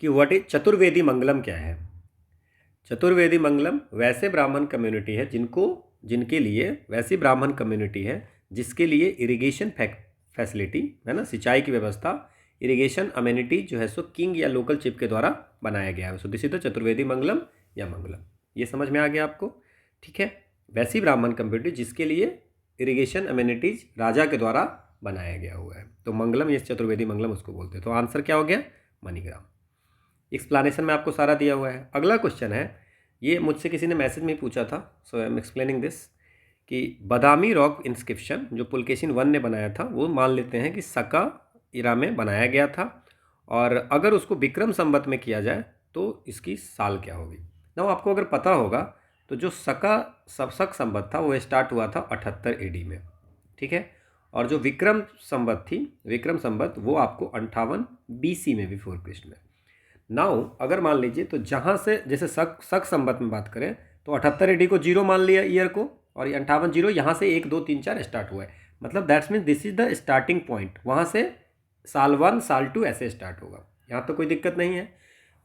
कि व्हाट इज चतुर्वेदी मंगलम क्या है। चतुर्वेदी मंगलम वैसे ब्राह्मण कम्युनिटी है जिनके लिए, वैसी ब्राह्मण कम्युनिटी है जिसके लिए इरिगेशन फैसिलिटी है ना, सिंचाई की व्यवस्था, इरिगेशन अमेनिटी जो है सो किंग या लोकल चिफ के द्वारा बनाया गया है। So this is the Chaturvedi Mangalam या मंगलम। ये समझ में आ गया आपको, ठीक है। वैसी ब्राह्मण कम्युनिटी जिसके लिए इरिगेशन अमेनिटीज राजा के द्वारा बनाया गया हुआ है, तो मंगलम, ये चतुर्वेदी मंगलम उसको बोलते हैं। तो आंसर क्या हो गया? मणिग्राम। एक्सप्लेनेशन में आपको सारा दिया हुआ है। अगला क्वेश्चन है, ये मुझसे किसी ने मैसेज में पूछा था, सो आई एम एक्सप्लेनिंग दिस, कि बादामी रॉक इंस्क्रिप्शन जो पुलकेशिन 1 ने बनाया था वो मान लेते हैं कि सका इरा में बनाया गया था, और अगर उसको विक्रम संवत में किया जाए तो इसकी साल क्या होगी। ना आपको अगर पता होगा तो जो शक संवत था वो स्टार्ट हुआ था 78 AD में, ठीक है। और जो विक्रम संवत थी, विक्रम संवत, वो आपको 58 BC में, बिफोर क्रिस्ट में। नाउ अगर मान लीजिए तो जहाँ से, जैसे शक संवत में बात करें तो 78 AD को 0 मान लिया ईयर को, और 58 0 यहाँ से 1 2 3 4 स्टार्ट हुआ है, मतलब that's mean this is the starting point. वहाँ से साल 1 साल 2 ऐसे स्टार्ट होगा, यहाँ तो कोई दिक्कत नहीं है।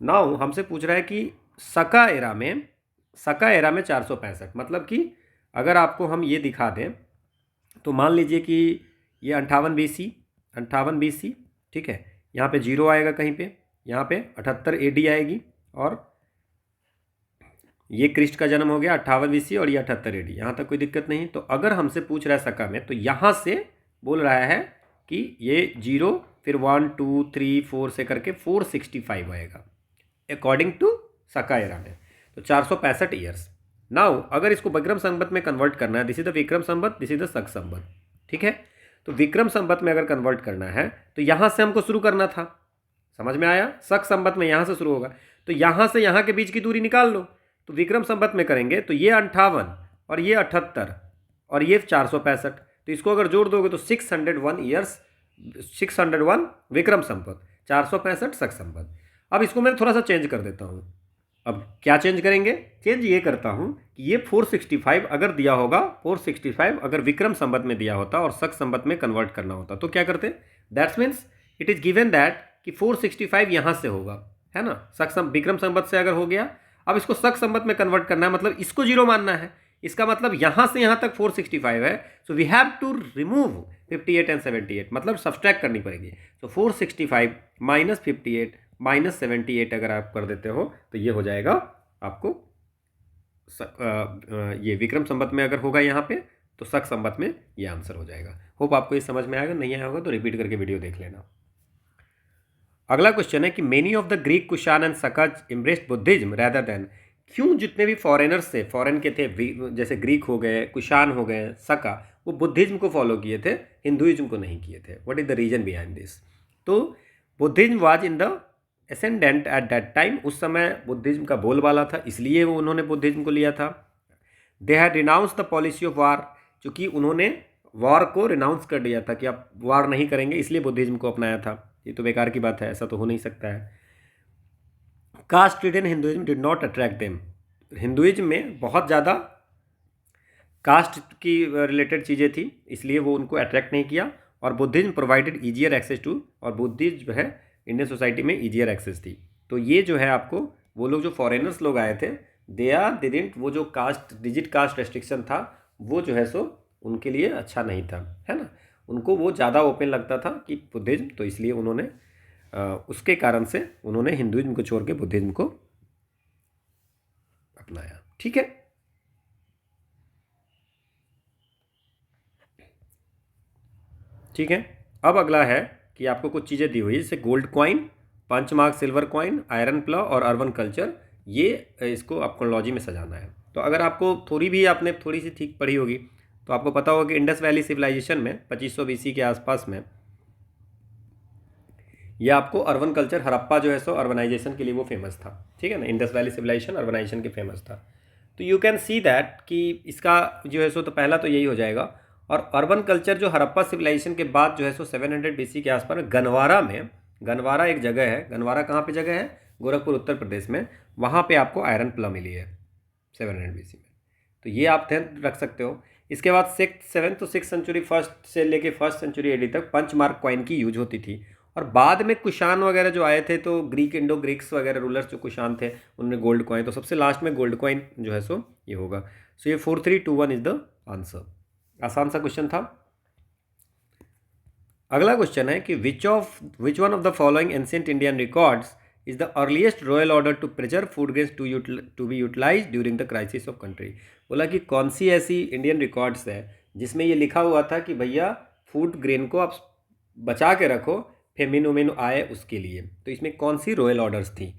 नाउ हमसे पूछ रहा है कि सका एरा में 465, मतलब कि अगर आपको हम ये दिखा दें तो मान लीजिए कि ये 58 BC, ठीक है। यहाँ पे 0 आएगा कहीं पे, यहाँ पे 78 AD आएगी, और ये क्रिस्ट का जन्म हो गया 58 BC और ये 78 AD, यहाँ तक कोई दिक्कत नहीं। तो अगर हमसे पूछ रहा है सका में, तो यहाँ से बोल रहा है कि ये 0 फिर 1 2 3 4 से करके 465 आएगा अकॉर्डिंग टू सका एरा में, तो 465 ईयर्स। नाउ अगर इसको विक्रम संवत में कन्वर्ट करना है, this is the Vikram Samvat, this is the शक संवत, ठीक है। तो विक्रम संवत में अगर कन्वर्ट करना है तो यहाँ से हमको शुरू करना था, समझ में आया। शक संवत में यहाँ से शुरू होगा, तो यहाँ से यहाँ के बीच की दूरी निकाल लो। तो विक्रम संवत में करेंगे तो ये 58 और ये 78 और ये 465, तो इसको अगर जोड़ दोगे तो 601 ईयर्स, 601 विक्रम संवत, 465 शक संवत। अब इसको मैं थोड़ा सा चेंज कर देता हूँ। अब क्या चेंज करेंगे? चेंज ये करता हूँ कि ये 465 अगर दिया होगा, 465 अगर विक्रम संवत में दिया होता और शक संवत में कन्वर्ट करना होता तो क्या करते? That's means it is given that कि 465 यहाँ से होगा, है ना, विक्रम संवत से अगर हो गया। अब इसको शक संवत में कन्वर्ट करना है, मतलब इसको 0 मानना है। इसका मतलब यहाँ से यहाँ तक 465 है, so we have to remove 58 and 78, मतलब सब्सट्रैक्ट करनी पड़ेगी। सो 465 माइनस 58 माइनस 78 अगर आप कर देते हो तो ये हो जाएगा आपको ये विक्रम संवत में अगर होगा यहाँ पे तो शक संवत में ये आंसर हो जाएगा। होप आपको ये समझ में आएगा, नहीं आया होगा तो रिपीट करके वीडियो देख लेना। अगला क्वेश्चन है कि many of the Greek Kushan and Shakas embraced Buddhism rather than, क्यों जितने भी फॉरेनर्स थे, फॉरेन के थे, जैसे ग्रीक हो गए, कुशान हो गए, सका, वो बुद्धिज्म को फॉलो किए थे, हिंदुइज्म को नहीं किए थे। What is the reason behind this? तो Buddhism was in the ascendant at that time, उस समय बुद्धिज्म का बोलबाला था, इसलिए वो उन्होंने बुद्धिज्म को लिया था। They had renounce the policy of war, चूँकि उन्होंने वॉर को रिनाउंस कर दिया था कि आप वार नहीं करेंगे, इसलिए बुद्धिज्म को अपनाया था। ये तो बेकार की बात है, ऐसा तो हो नहीं सकता है। Caste ridden Hinduism did not attract them, Hinduism में बहुत ज़्यादा कास्ट की रिलेटेड चीज़ें थी, इसलिए वो उनको अट्रैक्ट नहीं किया। और Buddhism provided easier access to, और बुद्धिज्म जो है इंडियन सोसाइटी में ईजियर एक्सेस थी। तो ये जो है आपको, वो लोग जो फॉरेनर्स लोग आए थे, दे डिडंट, वो जो कास्ट डिजिट कास्ट रेस्ट्रिक्शन था वो जो है सो उनके लिए अच्छा नहीं था, है ना, उनको वो ज़्यादा ओपन लगता था कि बुद्धिज्म, तो इसलिए उन्होंने उसके कारण से उन्होंने हिंदुइज्म को छोड़ के बुद्धिज्म को अपनाया, ठीक है। ठीक है, अब अगला है कि आपको कुछ चीज़ें दी हुई है, जैसे gold coin, punch mark silver coin, iron plough और अर्बन कल्चर, ये इसको आप क्रोनोलॉजी में सजाना है। तो अगर आपको आपने थोड़ी सी ठीक पढ़ी होगी तो आपको पता होगा कि इंडस वैली सिविलाइजेशन में 2500 BC के आसपास में ये आपको अर्बन कल्चर, हड़प्पा जो है सो अर्बनाइजेशन के लिए वो फेमस था, ठीक है ना, इंडस वैली सिविलाइजेशन अर्बनाइजेशन के फेमस था। तो यू कैन सी दैट कि इसका जो है सो तो पहला तो यही हो जाएगा। और अर्बन कल्चर जो हड़प्पा सिविलाइजेशन के बाद जो है सो 700 BC के आसपास गनवारा में, गनवारा एक जगह है, गनवारा कहाँ पे जगह है, गोरखपुर उत्तर प्रदेश में, वहाँ पे आपको आयरन प्ला मिली है 700 BC में। तो ये आप ध्यान रख सकते हो। इसके बाद 7th to 6th century, first से लेके 1st सेंचुरी AD तक पंचमार्क कॉइन की यूज होती थी। और बाद में कुशान वगैरह जो आए थे, तो ग्रीक, इंडो ग्रीक्स वगैरह रूलर्स जो कुशान थे, उन्होंने गोल्ड कॉइन, तो सबसे लास्ट में गोल्ड कॉइन जो है सो ये होगा। सो ये 4321 इज द आंसर। आसान सा क्वेश्चन था। अगला क्वेश्चन है कि which one of the following ancient Indian records is the earliest royal order to preserve food grains to be utilize during the crisis of country. बोला कि कौन सी ऐसी इंडियन रिकॉर्ड्स है जिसमें ये लिखा हुआ था कि भैया फूड ग्रेन को आप बचा के रखो, फेमिन उमिन आए उसके लिए। तो इसमें कौन सी रॉयल ऑर्डर्स थी?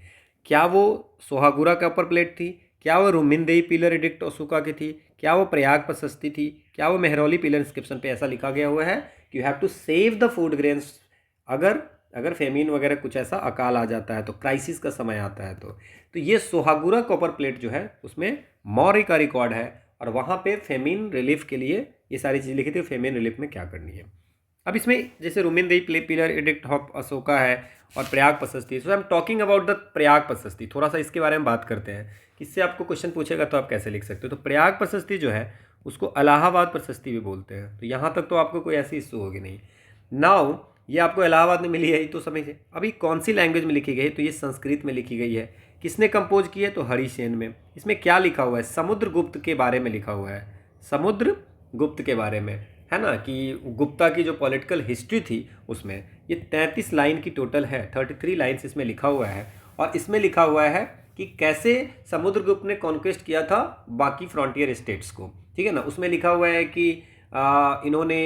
क्या वो सोहागुरा के ऊपर प्लेट थी? क्या वो रुमिनदेई पिलर एडिक्ट ओसुका की थी? क्या वो प्रयाग प्रशस्ति थी? क्या वो मेहरौली पिलर इंस्क्रिप्शन पे ऐसा लिखा गया हुआ है कि you have to save the food grains, अगर फेमिन वगैरह कुछ ऐसा अकाल आ जाता है, तो क्राइसिस का समय आता है। तो ये सोहागुरा कॉपर प्लेट जो है उसमें मौर्य का रिकॉर्ड है, और वहाँ पे फेमिन रिलीफ के लिए ये सारी चीज़ लिखी थी, फेमिन रिलीफ में क्या करनी है। अब इसमें जैसे Rummindei pillar edict of Ashoka है और Prayag Prashasti, so I am talking about the Prayag Prashasti. थोड़ा सा इसके बारे में बात करते हैं, किससे आपको क्वेश्चन पूछेगा तो आप कैसे लिख सकते हो। तो प्रयाग प्रशस्ति जो है उसको इलाहाबाद प्रशस्ति भी बोलते हैं। तो यहाँ तक तो आपको कोई ऐसी इशू होगी नहीं। नाउ ये आपको इलाहाबाद में मिली है तो समझिए। अभी कौन सी लैंग्वेज में लिखी गई है? तो ये संस्कृत में लिखी गई है। किसने कंपोज की है? तो हरिसेन में। इसमें क्या लिखा हुआ है? समुद्रगुप्त के बारे में लिखा हुआ है, समुद्रगुप्त के बारे में, है ना, कि गुप्ता की जो पॉलिटिकल हिस्ट्री थी उसमें ये 33 लाइन की टोटल है, 33 लाइन्स इसमें लिखा हुआ है। और इसमें लिखा हुआ है कि कैसे समुद्रगुप्त ने कॉन्क्वेस्ट किया था बाकी फ्रंटियर स्टेट्स को, ठीक है ना। उसमें लिखा हुआ है कि इन्होंने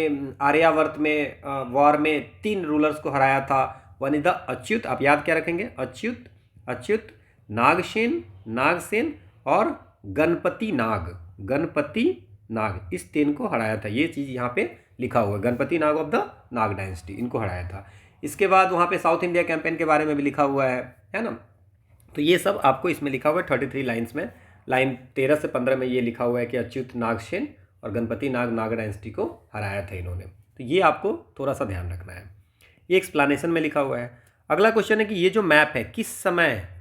आर्यावर्त में वॉर में 3 रूलर्स को हराया था। वन इज द अच्युत, आप याद क्या रखेंगे? अच्युत, नागसेन और गणपति नाग, इस 3 को हराया था। ये चीज़ यहाँ पे लिखा हुआ है, गणपति नाग ऑफ द नाग डायनेस्टी, इनको हराया था। इसके बाद वहाँ पे साउथ इंडिया कैंपेन के बारे में भी लिखा हुआ है ना। तो ये सब आपको इसमें लिखा हुआ है 33 लाइन्स में। लाइन 13 से 15 में ये लिखा हुआ है कि अच्युत नागसेन और गणपति नाग डायनेस्टी को हराया था इन्होंने। तो ये आपको थोड़ा सा ध्यान रखना है, ये एक्सप्लेनेशन में लिखा हुआ है। अगला क्वेश्चन है कि ये जो मैप है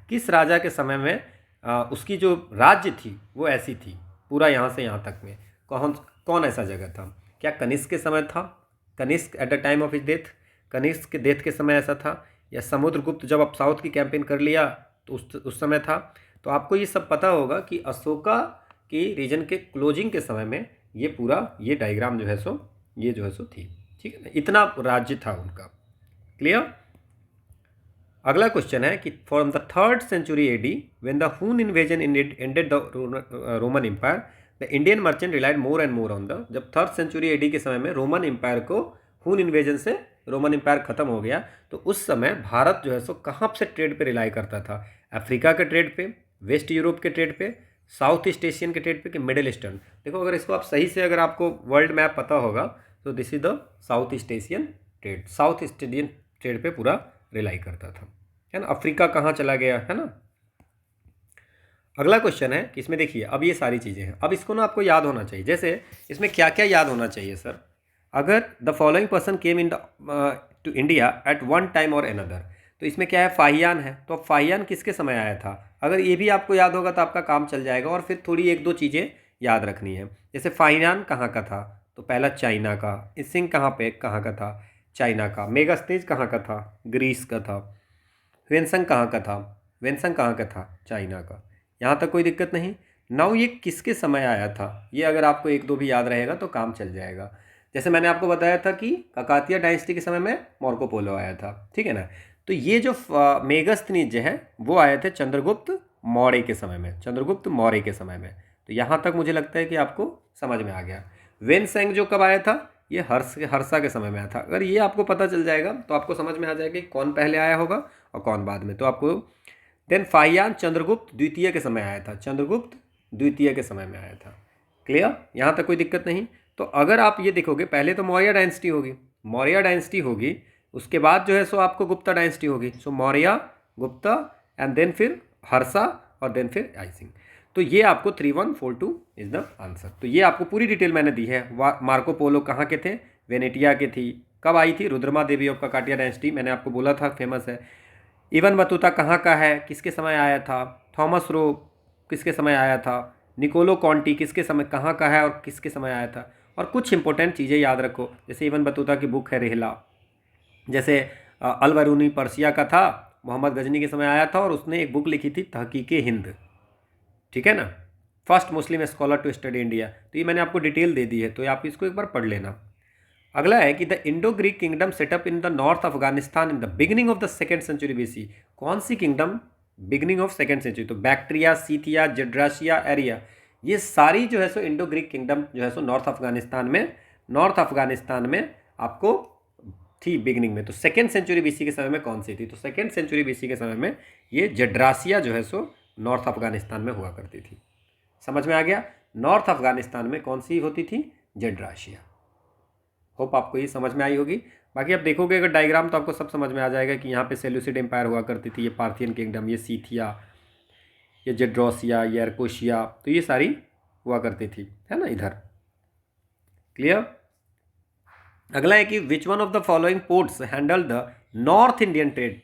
किस राजा के समय में उसकी जो राज्य थी वो ऐसी थी, पूरा यहाँ से यहाँ तक में कौन ऐसा जगह था? क्या कनिष्क के समय था? Kanishka at the time of his death, Kanishka के डेथ के समय ऐसा था? या समुद्रगुप्त जब आप साउथ की कैंपेन कर लिया तो उस समय था? तो आपको ये सब पता होगा कि अशोका की रीजन के क्लोजिंग के समय में ये पूरा ये डायग्राम जो है सो थी, ठीक है ना। इतना राज्य था उनका। क्लियर? अगला क्वेश्चन है कि from the 3rd century AD when the Hun invasion ended the Roman empire the Indian merchant relied more and more on the. जब 3rd सेंचुरी AD के समय में रोमन एम्पायर को, हून इन्वेजन से रोमन एम्पायर खत्म हो गया, तो उस समय भारत जो है सो कहाँ से ट्रेड पे रिलाई करता था? अफ्रीका के ट्रेड पे, वेस्ट यूरोप के ट्रेड पे, साउथ ईस्ट एशियन के ट्रेड पे, कि मिडिल ईस्टर्न? देखो अगर इसको आप सही से, अगर आपको वर्ल्ड मैप पता होगा तो this is the south east Asian trade, south east Asian trade पे पूरा रिलाई करता था, है ना। अफ्रीका कहाँ चला गया, है ना। अगला क्वेश्चन है कि इसमें देखिए अब ये सारी चीज़ें हैं, अब इसको ना आपको याद होना चाहिए। जैसे इसमें क्या क्या याद होना चाहिए सर? अगर the following person came in to India at one time और अनदर, तो इसमें क्या है? फाहियान है। तो अब फाहियान किसके समय आया था? अगर ये भी आपको याद होगा तो आपका काम चल जाएगा। और फिर थोड़ी 1-2 चीज़ें याद रखनी है। जैसे फाहियान कहाँ का था? तो पहला चाइना का। इसिंग कहाँ का था? चाइना का। मेगास्थनीज कहाँ का था? ग्रीस का था। वेनसंग कहाँ का था? वेनसंग कहाँ का था? चाइना का। यहाँ तक कोई दिक्कत नहीं। नाउ ये किसके समय आया था? ये अगर आपको 1-2 भी याद रहेगा तो काम चल जाएगा। जैसे मैंने आपको बताया था कि काकातिया डायनेस्टी के समय में मार्को पोलो आया था, ठीक है ना। तो ये जो मेगास्थनीज है वो आए थे चंद्रगुप्त मौर्य के समय में, तो यहाँ तक मुझे लगता है कि आपको समझ में आ गया। वेनसेंग जो कब आया था? ये हर्षा के समय में आया था। अगर ये आपको पता चल जाएगा तो आपको समझ में आ जाएगा कि कौन पहले आया होगा और कौन बाद में। तो आपको देन फाहियान चंद्रगुप्त द्वितीय के समय आया था, क्लियर? यहाँ तक कोई दिक्कत नहीं। तो अगर आप ये देखोगे, पहले तो मौर्य डायनेस्टी होगी, उसके बाद जो है सो आपको गुप्ता डायनेस्टी होगी। सो मौर्य, गुप्ता एंड देन फिर हर्षा और देन फिर आइसिंग। तो ये आपको 3142 इज द आंसर। तो ये आपको पूरी डिटेल मैंने दी है। मार्को पोलो कहाँ के थे? वेनेटिया के थी। कब आई थी? रुद्रमा देवी ऑफ काकाटिया डायनेस्टी, मैंने आपको बोला था फेमस है। इवन बतूता कहाँ का है, किसके समय आया था? थॉमस रो किसके समय आया था? निकोलो कॉन्टी किसके समय, कहाँ का है और किसके समय आया था? और कुछ इंपॉर्टेंट चीज़ें याद रखो, जैसे इवन बतूता की बुक है रिहला, जैसे अलवरूनी पर्सिया का था, मोहम्मद गजनी के समय आया था, और उसने एक बुक लिखी थी तहकीके हिंद, ठीक है ना, first Muslim scholar to study India. तो ये मैंने आपको डिटेल दे दी है, तो आप इसको एक बार पढ़ लेना। अगला है कि the Indo Greek kingdom set up in the north Afghanistan in the beginning of the second century BC. कौन सी kingdom beginning of second century? तो बैक्ट्रिया, सीथिया, जेड्राशिया, एरिया, ये सारी जो है सो इंडो ग्रीक किंगडम जो है सो नॉर्थ अफगानिस्तान में आपको थी बिगिनिंग में। तो सेकेंड सेंचुरी बीसी के समय में कौन सी थी? तो सेकेंड सेंचुरी बीसी के समय में ये जेड्रासिया जो है सो नॉर्थ अफगानिस्तान में हुआ करती थी। समझ में आ गया? नॉर्थ अफगानिस्तान में कौन सी होती थी? जेड्राशिया। होप आपको ये समझ में आई होगी। बाकी आप देखोगे अगर डायग्राम तो आपको सब समझ में आ जाएगा कि यहाँ पे सेल्यूसिड एम्पायर हुआ करती थी, ये पार्थियन किंगडम, ये सीथिया, ये जेड्रोसिया, ये एरकोशिया, तो ये सारी हुआ करती थी, है ना, इधर। क्लियर? अगला है कि which one of the following ports handle the north Indian trade?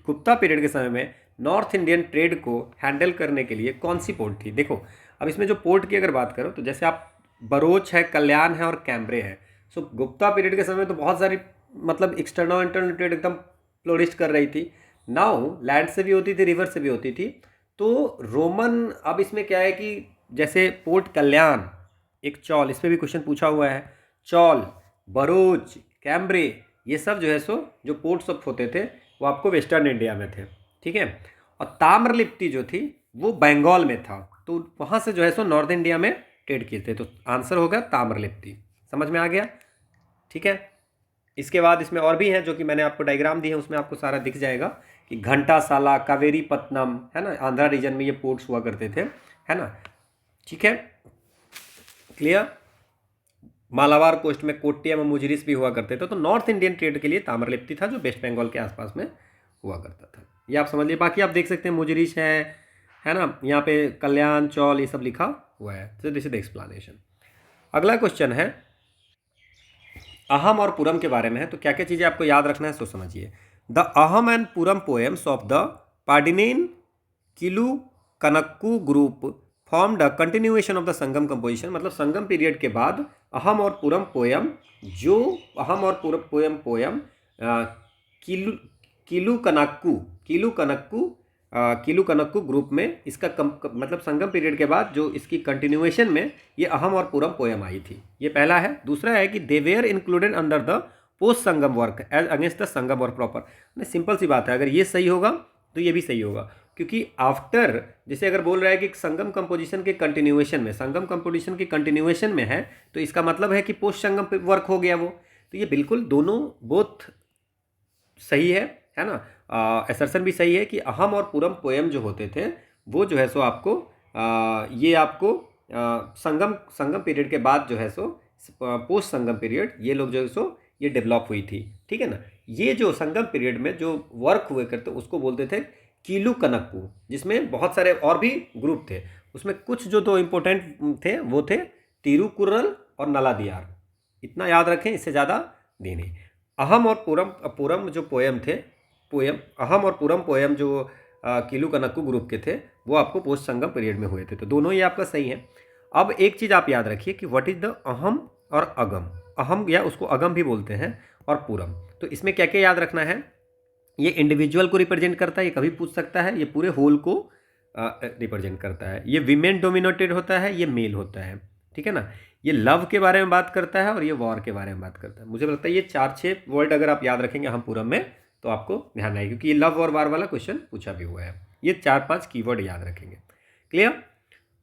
Gupta period के समय में नॉर्थ इंडियन ट्रेड को हैंडल करने के लिए कौन सी पोर्ट थी? देखो अब इसमें जो पोर्ट की अगर बात करो तो जैसे आप बरोच है, कल्याण है और कैम्ब्रे है। सो गुप्ता पीरियड के समय तो बहुत सारी मतलब एक्सटर्नल इंटरनल ट्रेड एकदम फ्लोरिश कर रही थी। नाउ लैंड से भी होती थी, रिवर से भी होती थी। तो रोमन, अब इसमें क्या है कि जैसे पोर्ट कल्याण, एक चौल, इस पर भी क्वेश्चन पूछा हुआ है, चौल, बरोच, कैम्ब्रे, ये सब जो है सो जो पोर्ट्स ऑफ होते थे वो आपको वेस्टर्न इंडिया में थे, ठीक है। और ताम्रलिप्ति जो थी वो बंगाल में था, तो वहाँ से जो है सो नॉर्थ इंडिया में ट्रेड किए थे। तो आंसर होगा ताम्रलिप्ति। समझ में आ गया? ठीक है। इसके बाद इसमें और भी हैं जो कि मैंने आपको डायग्राम दी है, उसमें आपको सारा दिख जाएगा कि घंटासाला, कावेरी पत्तनम, है ना, आंध्रा रीजन में ये पोर्ट्स हुआ करते थे, है ना। ठीक है, क्लियर? मालाबार कोस्ट में कोट्टियम और मुजरिस भी हुआ करते थे। तो नॉर्थ इंडियन ट्रेड के लिए ताम्रलिप्ति था जो वेस्ट बंगाल के आसपास में हुआ करता था। ये आप समझ लीजिए। बाकी आप देख सकते हैं मुजरिस है ना, यहाँ पे कल्याण, चौल, ये सब लिखा हुआ है। तो दिस इज द एक्सप्लेनेशन। अगला क्वेश्चन है अहम और पुरम के बारे में है। तो क्या क्या चीज़ें आपको याद रखना है सो समझिए। The Aham and Puram poems of the Pathinen Kil Kanakku group formed a continuation of the Sangam composition. मतलब संगम पीरियड के बाद अहम और पुरम पोयम, जो अहम और पुरम पोयम किलू कनक्कू ग्रुप में इसका मतलब संगम पीरियड के बाद जो इसकी कंटिन्यूएशन में ये अहम और पुरम पोयम आई थी। ये पहला है। दूसरा है कि they were included under the post Sangam work as against the Sangam work proper. Simple सी बात है, अगर ये सही होगा तो ये भी सही होगा, क्योंकि आफ्टर, जैसे अगर बोल रहा है कि संगम कंपोजिशन के कंटिन्यूएशन में, संगम कंपोजिशन के कंटिन्यूएशन में है, तो इसका मतलब है कि पोस्ट संगम वर्क हो गया वो। तो ये बिल्कुल दोनों बोथ सही है ना। असर्शन भी सही है कि अहम और पुरम पोएम जो होते थे वो जो है सो आपको ये आपको संगम पीरियड के बाद जो है सो पोस्ट संगम पीरियड, ये लोग जो है सो ये डेवलप हुई थी, ठीक है ना। ये जो संगम पीरियड में जो वर्क हुए करते उसको बोलते थे कीलू कनक्कू, जिसमें बहुत सारे और भी ग्रुप थे। उसमें कुछ जो दो इम्पोर्टेंट थे वो थे तिरुकुरल और नलादियार। इतना याद रखें, इससे ज़्यादा दी नहीं। अहम और पुरम जो पोएम थे, अहम और पुरम पोएम जो कीलू कनक्कू ग्रुप के थे वो आपको पोस्ट संगम पीरियड में हुए थे। तो दोनों ही आपका सही है। अब एक चीज़ आप याद रखिए कि व्हाट इज़ द अहम और अगम। अहम या उसको अगम भी बोलते हैं, और पुरम। तो इसमें क्या क्या याद रखना है? ये इंडिविजुअल को रिप्रेजेंट करता है, ये कभी पूछ सकता है। ये पूरे होल को रिप्रेजेंट करता है। ये विमेन डोमिनेटेड होता है, ये मेल होता है, ठीक है ना। ये लव के बारे में बात करता है और ये वॉर के बारे में बात करता है। मुझे लगता है ये 4-6 वर्ड अगर आप याद रखेंगे हम पुरम में तो आपको ध्यान आएगा, क्योंकि ये लव और वार वाला क्वेश्चन पूछा भी हुआ है। ये 4-5 कीवर्ड याद रखेंगे। क्लियर?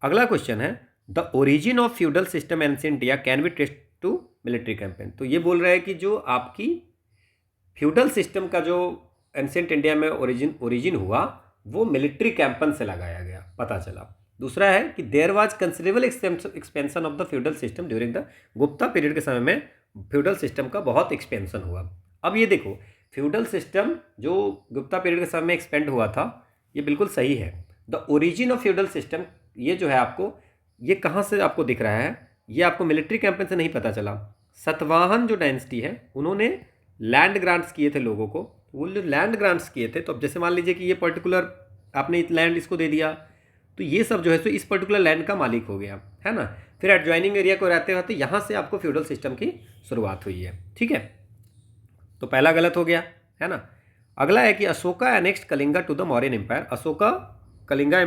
अगला क्वेश्चन है the origin of feudal system ancient India can be traced to military campaign. तो ये बोल रहा है कि जो आपकी फ्यूडल सिस्टम का जो एंशिएंट इंडिया में ओरिजिन हुआ वो मिलिट्री कैंपेन से लगाया गया, पता चला। दूसरा है कि there was considerable expansion of the feudal system during the Gupta period के समय में फ्यूडल सिस्टम का बहुत एक्सपेंशन हुआ। अब ये देखो, फ्यूडल सिस्टम जो गुप्ता पीरियड के समय में एक्सपेंड हुआ था, ये बिल्कुल सही है। The origin of feudal system ये जो है आपको, ये कहाँ से आपको दिख रहा है, ये आपको मिलिट्री कैंपेन से नहीं पता चला। सतवाहन जो डायनेस्टी है उन्होंने लैंड ग्रांट्स किए थे लोगों को। वो जो लैंड ग्रांट्स किए थे, तो अब जैसे मान लीजिए कि ये पर्टिकुलर आपने लैंड इसको दे दिया, तो ये सब जो है सो इस पर्टिकुलर लैंड का मालिक हो गया, है ना। फिर एडजॉइनिंग एरिया को रहते रहते यहाँ से आपको फ्यूडल सिस्टम की शुरुआत हुई है, ठीक है। तो पहला गलत हो गया, है ना। अगला है कि Ashoka annexed Kalinga to the Mauryan empire. Ashoka Kalinga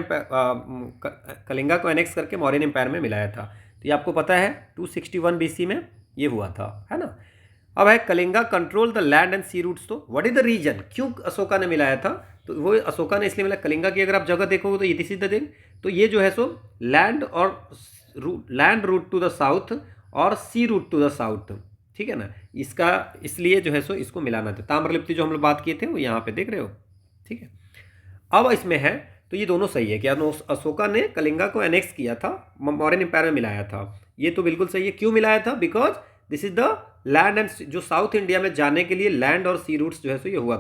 को एनेक्स करके मौर्यन एम्पायर में मिलाया था। तो ये आपको पता है 261 BC में ये हुआ था, है ना। अब है Kalinga control the land and sea routes. तो व्हाट इज द रीजन, क्यों अशोका ने मिलाया था, तो वो अशोका ने इसलिए मिला, कलिंगा की अगर आप जगह देखोगे तो ये दिस इज द थिंग। तो ये जो है so land route to the south और sea route to the south, ठीक है ना। इसका इसलिए जो है सो इसको मिलाना था। ताम्रलिप्ति जो हम लोग बात किए थे वो यहाँ पे देख रहे हो, ठीक है। अब इसमें है, तो ये दोनों सही है कि अशोका ने कलिंगा को एनेक्स किया था, मौर्यन एम्पायर में मिलाया था, ये तो बिल्कुल सही है। क्यों मिलाया था, because this is the land and, जो साउथ इंडिया में जाने के लिए लैंड और सी रूट्स जो है सो ये हुआ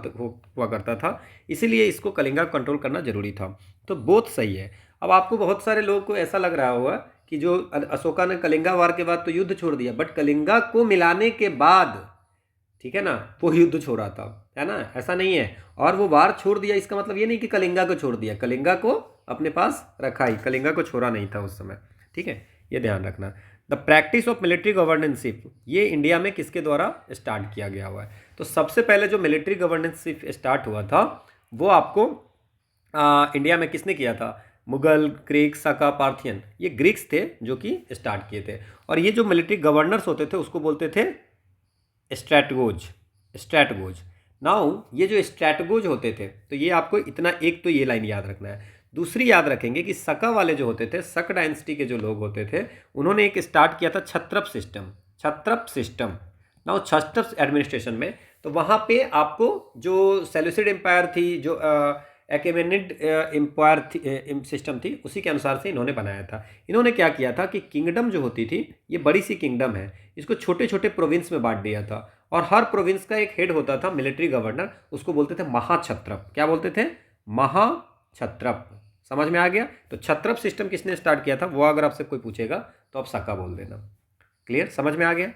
करता था, इसीलिए इसको कलिंगा कंट्रोल करना जरूरी था। तो बोथ सही है। अब आपको बहुत सारे लोगों को ऐसा लग रहा होगा कि जो अशोका ने कलिंगा वार के बाद तो युद्ध छोड़ दिया, बट कलिंगा को मिलाने के बाद, ठीक है ना, वो युद्ध छोड़ा था, है ना, ऐसा नहीं है। और वो वार छोड़ दिया इसका मतलब ये नहीं कि कलिंगा को छोड़ दिया, कलिंगा को अपने पास रखा ही, कलिंगा को छोड़ा नहीं था उस समय, ठीक है, ये ध्यान रखना। द प्रैक्टिस ऑफ मिलिट्री गवर्नेंसशिप, ये इंडिया में किसके द्वारा स्टार्ट किया गया हुआ है। तो सबसे पहले जो मिलिट्री गवर्नेंसशिप स्टार्ट हुआ था वो आपको इंडिया में किसने किया था, मुगल, ग्रीक, साका, पार्थियन, ये ग्रीक्स थे जो कि स्टार्ट किए थे। और ये जो मिलिट्री गवर्नर्स होते थे उसको बोलते थे स्ट्रैटगोज। नाउ ये जो स्ट्रैटगोज होते थे, तो ये आपको इतना, एक तो ये लाइन याद रखना है। दूसरी याद रखेंगे कि सका वाले जो होते थे, शक डायनेस्टी के जो लोग होते थे, उन्होंने एक स्टार्ट किया था छत्रप सिस्टम। नाउ छत्रप एडमिनिस्ट्रेशन में, तो वहाँ पे आपको जो सेल्यूसिड एम्पायर थी, जो एक्मेनिड एम्पायर सिस्टम थी, उसी के अनुसार से इन्होंने बनाया था। इन्होंने क्या किया था कि किंगडम जो होती थी, ये बड़ी सी किंगडम है, इसको छोटे छोटे प्रोविंस में बांट दिया था, और हर प्रोविंस का एक हेड होता था मिलिट्री गवर्नर, उसको बोलते थे महाछत्रप। क्या बोलते थे, महाछत्रप। समझ में आ गया। तो छत्रप सिस्टम किसने स्टार्ट किया था, वो अगर आपसे कोई पूछेगा तो आप सका बोल देना। क्लियर, समझ में आ गया।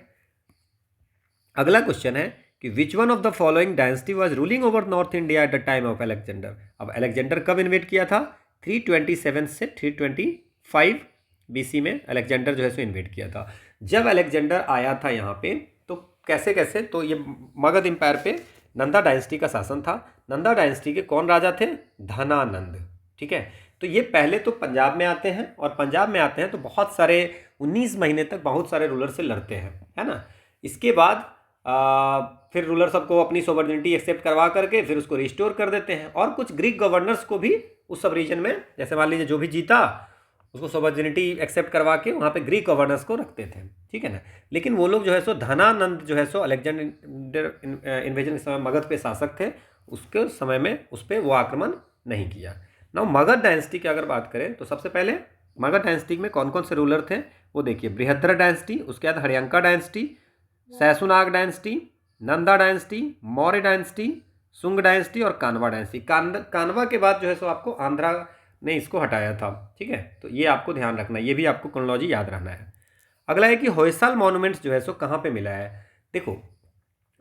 अगला क्वेश्चन है कि which one of the following dynasty was ruling over north India at the time of Alexander. अब अलेक्जेंडर कब इन्वेट किया था, 327 से 325 BC में अलेक्जेंडर जो है सो इन्वेट किया था। जब अलेक्जेंडर आया था यहाँ पे, तो कैसे कैसे, तो ये मगध एम्पायर पे नंदा डायनेस्टी का शासन था। नंदा डायनेस्टी के कौन राजा थे, धनानंद, ठीक है। तो ये पहले तो पंजाब में आते हैं, और पंजाब में आते हैं तो बहुत सारे 19 महीने तक बहुत सारे रूलर से लड़ते हैं, है ना। इसके बाद फिर रूलर सबको अपनी सोवर्निटी एक्सेप्ट करवा करके फिर उसको रिस्टोर कर देते हैं, और कुछ ग्रीक गवर्नर्स को भी उस सब रीजन में, जैसे मान लीजिए जो भी जीता उसको सोवर्निटी एक्सेप्ट करवा के वहाँ पे ग्रीक गवर्नर्स को रखते थे, ठीक है ना। लेकिन वो लोग जो है सो धनानंद जो है सो अलेक्जेंडर इन्वेजन के समय मगध पे शासक थे, उसके समय में उस पर वो आक्रमण नहीं किया। ना मगध डायनेस्टी की अगर बात करें तो सबसे पहले मगध डायनेस्टी में कौन कौन से रूलर थे वो देखिए, बृहद्रथ डायनेस्टी, उसके बाद Haryanka dynasty, Shishunaga dynasty, Nanda dynasty, Maurya dynasty, Shunga dynasty और कानवा डायनेस्टी। कानवा के बाद जो है सो आपको आंध्रा ने इसको हटाया था, ठीक है। तो ये आपको ध्यान रखना है, ये भी आपको क्रोनोलॉजी याद रखना है। अगला है कि होयसाल मॉन्यूमेंट्स जो है सो कहाँ पे मिला है। देखो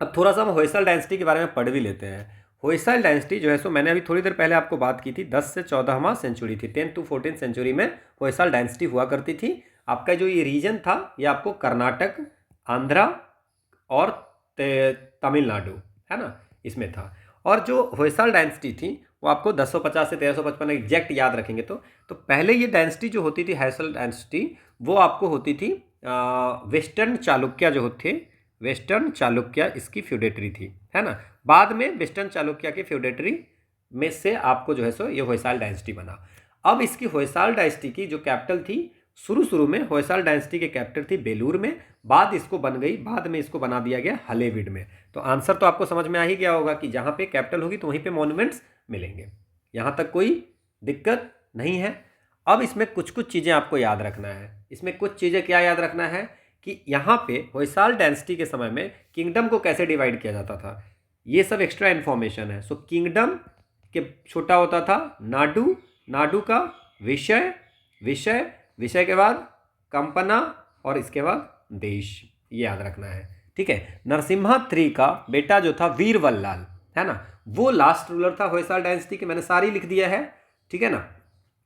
अब थोड़ा सा हम होयसाल डायनेस्टी के बारे में पढ़ भी लेते हैं। होयसाल डायनेस्टी जो है सो मैंने अभी थोड़ी देर पहले आपको बात की थी, 10 से 14वां सेंचुरी थी, 10 to 14 सेंचुरी में होयसाल डायनेस्टी हुआ करती थी। आपका जो ये रीजन था ये आपको कर्नाटक, आंध्रा और तमिलनाडु, है ना, इसमें था। और जो होयसाल डायनेस्टी थी वो आपको 1050 से 1355 एग्जैक्ट याद रखेंगे। तो पहले ये डायनेस्टी जो होती थी, होयसाल डायनेस्टी, वो आपको होती थी वेस्टर्न चालुक्य जो थे, वेस्टर्न चालुक्य इसकी फ्यूडेटरी थी, है ना। बाद में वेस्टर्न चालुक्य के फ्यूडेटरी में से आपको जो है सो ये होयसाल डायनेस्टी बना। अब इसकी होयसाल डायनेस्टी की जो कैपिटल थी, शुरू में होयसाल डायनेस्टी के कैपिटल थी बेलूर में, बाद इसको बन गई, बाद में इसको बना दिया गया हलेविड में। तो आंसर तो आपको समझ में आ ही गया होगा कि जहाँ पे कैपिटल होगी तो वहीं पे मॉन्यूमेंट्स मिलेंगे, यहाँ तक कोई दिक्कत नहीं है। अब इसमें कुछ कुछ चीज़ें आपको याद रखना है। इसमें कुछ चीज़ें क्या याद रखना है कि यहाँ पे होयसाल डायनेस्टी के समय में किंगडम को कैसे डिवाइड किया जाता था, ये सब एक्स्ट्रा इन्फॉर्मेशन है। सो किंगडम के छोटा होता था नाडु, नाडु का विषय, विषय, विषय के बाद कंपना और इसके बाद देश, ये याद रखना है। ठीक है। नरसिम्हा III का बेटा जो था वीरवल्लाल, है ना, वो लास्ट रूलर था होयसाल डायनेस्टी के। मैंने सारी लिख दिया है, ठीक है ना।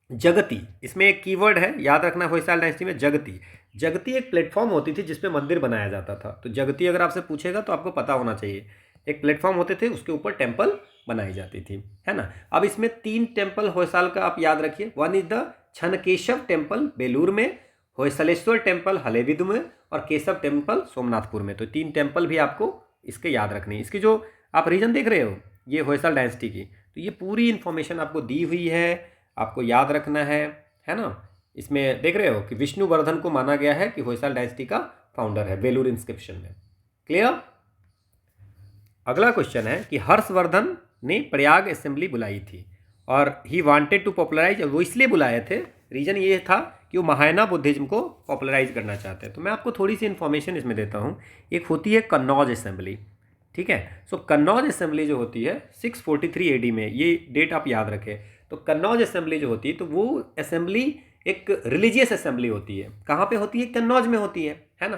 जगती, इसमें एक कीवर्ड है याद रखना होयसाल डायनेस्टी में, जगती। जगती एक प्लेटफॉर्म होती थी जिसपे मंदिर बनाया जाता था। तो जगती अगर आपसे पूछेगा तो आपको पता होना चाहिए, एक प्लेटफॉर्म होते थे, उसके ऊपर टेम्पल बनाई जाती थी, है ना। अब इसमें 3 टेम्पल होयसाल का आप याद रखिए। One is the Chennakeshava temple Belur में, होयसलेश्वर टेम्पल हलेबीडु में, और केशव टेम्पल सोमनाथपुर में। तो 3 टेम्पल भी आपको इसके याद रखनी है। इसकी जो आप रीजन देख रहे हो ये होयसाल डायनेस्टी की, तो ये पूरी इन्फॉर्मेशन आपको दी हुई है, आपको याद रखना है ना। इसमें देख रहे हो कि विष्णुवर्धन को माना गया है कि होयसाल डायनेस्टी का फाउंडर है वेलूर इंस्क्रिप्शन में। क्लियर। अगला क्वेश्चन है कि हर्षवर्धन ने प्रयाग असेंबली बुलाई थी और ही वांटेड टू पॉपुलराइज, वो इसलिए बुलाए थे, रीजन ये था कि वो महायाना बुद्धिज्म को पॉपुलराइज करना चाहते हैं। तो मैं आपको थोड़ी सी इन्फॉर्मेशन इसमें देता हूँ। एक होती है कन्नौज असेंबली, ठीक है। सो कन्नौज असेंबली जो होती है 643 AD में, ये डेट आप याद रखें। तो कन्नौज असेंबली जो होती है, तो वो असेंबली एक रिलीजियस असेंबली होती है। कहाँ पे होती है? कन्नौज में होती है ना।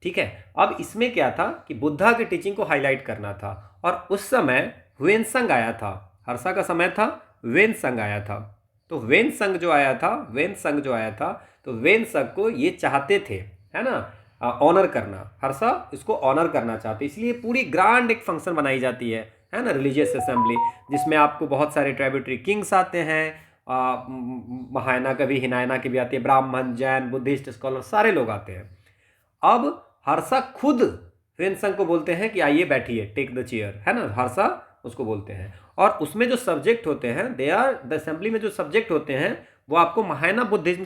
ठीक है। अब इसमें क्या था कि बुद्धा के टीचिंग को हाईलाइट करना था, और उस समय ह्वेनसंग आया था। हर्षा का समय था, ह्वेनसंग आया था। तो ह्वेनसंग जो आया था, तो ह्वेनसंग को ये चाहते थे, है ना, ऑनर करना। हर्षा इसको ऑनर करना चाहते, इसलिए पूरी ग्रांड एक फंक्शन बनाई जाती है ना, रिलीजियस असेंबली, जिसमें आपको बहुत सारे ट्राइब्यूटरी किंग्स आते हैं, महायाना के भी, हिनायना के भी आते हैं, ब्राह्मण, जैन, बुद्धिस्ट स्कॉलर, सारे लोग आते हैं। अब हर्षा खुद ह्वेनसंग को बोलते हैं कि आइए बैठिए, टेक द चेयर, है ना, हर्षा उसको बोलते हैं। और उसमें जो सब्जेक्ट होते हैं, दे आर द असेंबली में जो सब्जेक्ट होते हैं वो आपको महायाना बुद्धिज्म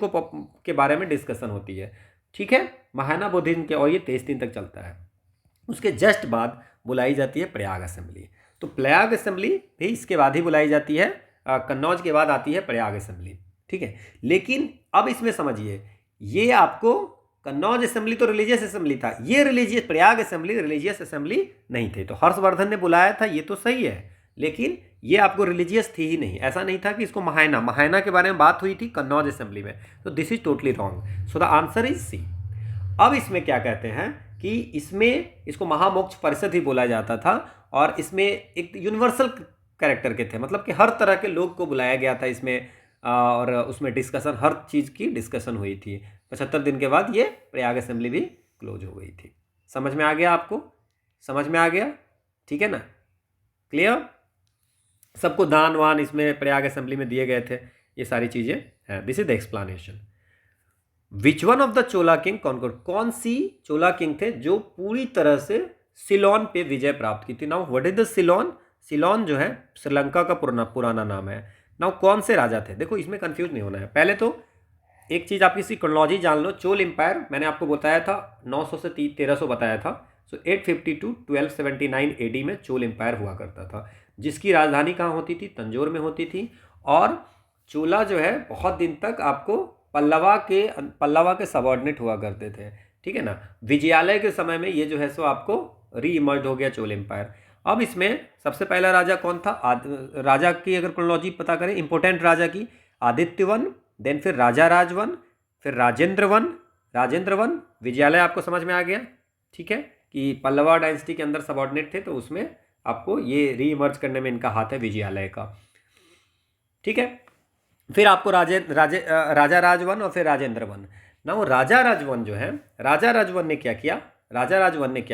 के बारे में डिस्कशन होती है, ठीक है, महायाना बुद्धिज्म के, और ये 23 दिन तक चलता है। उसके जस्ट बाद बुलाई जाती है प्रयाग असेंबली। तो प्रयाग असेंबली भी इसके बाद ही बुलाई जाती है, कन्नौज के बाद आती है प्रयाग असेंबली, ठीक है। लेकिन अब इसमें समझिए, ये आपको कन्नौज असेंबली तो रिलीजियस असेंबली था, ये religious Prayag assembly religious assembly नहीं थे। तो हर्षवर्धन ने बुलाया था, ये तो सही है, लेकिन ये आपको रिलीजियस थी ही नहीं। ऐसा नहीं था कि इसको महायाना के बारे में बात हुई थी कन्नौज असेंबली में। तो this is totally wrong. So the answer is C. अब इसमें क्या कहते हैं कि इसमें इसको महामोक्ष परिषद ही बोला जाता था, और इसमें एक यूनिवर्सल कैरेक्टर के थे, मतलब कि हर तरह के लोग को बुलाया गया था इसमें, और उसमें डिस्कशन, हर चीज़ की डिस्कशन हुई थी। 75 दिन के बाद ये प्रयाग असेंबली भी क्लोज हो गई थी। समझ में आ गया आपको? समझ में आ गया? ठीक है ना, क्लियर। सबको दान वान इसमें प्रयाग असेंबली में दिए गए थे, ये सारी चीज़ें हैं। This is the explanation. Which one of the Chola king, कौन सी चोला किंग थे जो पूरी तरह से सिलोन पे विजय प्राप्त की थी? Now what is the Ceylon? Ceylon जो है श्रीलंका का पुराना नाम है। नाउ कौन से राजा थे? देखो इसमें कंफ्यूज नहीं होना है। पहले तो एक चीज़ आप इसकी क्रोनोलॉजी जान लो। चोल एम्पायर मैंने आपको बताया था 900 से 1300 बताया था। सो 850 टू 1279 AD में चोल एम्पायर हुआ करता था, जिसकी राजधानी कहाँ होती थी? तंजौर में होती थी। और चोला जो है बहुत दिन तक आपको पल्लवा के सबऑर्डिनेट हुआ करते थे, ठीक है ना। विजयालय के समय में ये जो है सो आपको री इमर्ज हो गया चोल एम्पायर। अब इसमें सबसे पहला राजा कौन था? राजा की अगर क्रोनोलॉजी पता करें, इंपॉर्टेंट राजा की, आदित्य वन, देन फिर राजा राजवन, फिर राजेंद्र वन। विजयालय आपको समझ में आ गया, ठीक है, कि पल्लवा डायनेस्टी के अंदर सबऑर्डिनेट थे, तो उसमें आपको ये री इमर्ज करने में इनका हाथ है विजयालय का, ठीक है। फिर आपको राजा राजवन और फिर राजेंद्र वन। ना वो राजा राजवन जो है, राजा राजवन ने क्या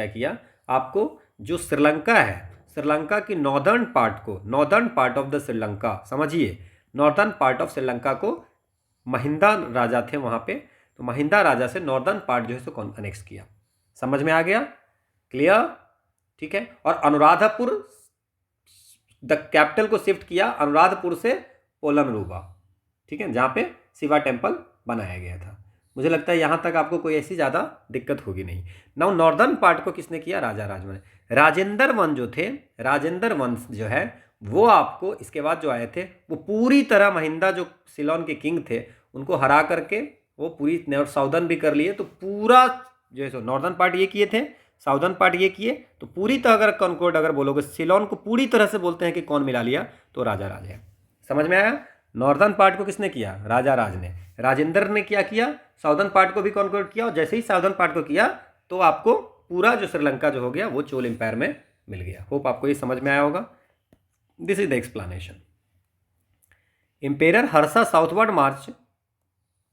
किया, आपको जो श्रीलंका है, श्रीलंका की northern part of the Sri Lanka, समझिए, नॉर्दर्न पार्ट ऑफ श्रीलंका को महिंदा राजा थे वहाँ पे, तो महिंदा राजा से नॉर्दर्न पार्ट जो है सो अनेक्स किया। समझ में आ गया? क्लियर, ठीक है। और अनुराधापुर, द कैपिटल को शिफ्ट किया अनुराधपुर से पोलनरुवा, ठीक है, जहाँ पे शिवा टेम्पल बनाया गया था। मुझे लगता है यहाँ तक आपको कोई ऐसी ज़्यादा दिक्कत होगी नहीं। नाउ नॉर्दर्न पार्ट को किसने किया? राजा राजवन। राजेंद्र वन जो है वो आपको इसके बाद जो आए थे, वो पूरी तरह महिंदा जो सिलोन के किंग थे उनको हरा करके वो पूरी साउदर्न भी कर लिए। तो पूरा जो है सो नॉर्दर्न पार्ट ये किए थे, साउदर्न पार्ट ये किए, तो पूरी तरह अगर कॉन्कोर्ड अगर बोलोगे, सिलोन को पूरी तरह से बोलते हैं कि कौन मिला लिया, तो राजा राज है। समझ में आया? नॉर्दर्न पार्ट को किसने किया? राजा राज ने, राजेंद्र ने क्या किया? साउदर्न पार्ट को भी कॉन्क्वर किया, और जैसे ही साउदर्न पार्ट को किया तो आपको पूरा जो श्रीलंका जो हो गया वो चोल एम्पायर में मिल गया। होप आपको ये समझ में आया होगा। This is the explanation. Emperor Harsha southward March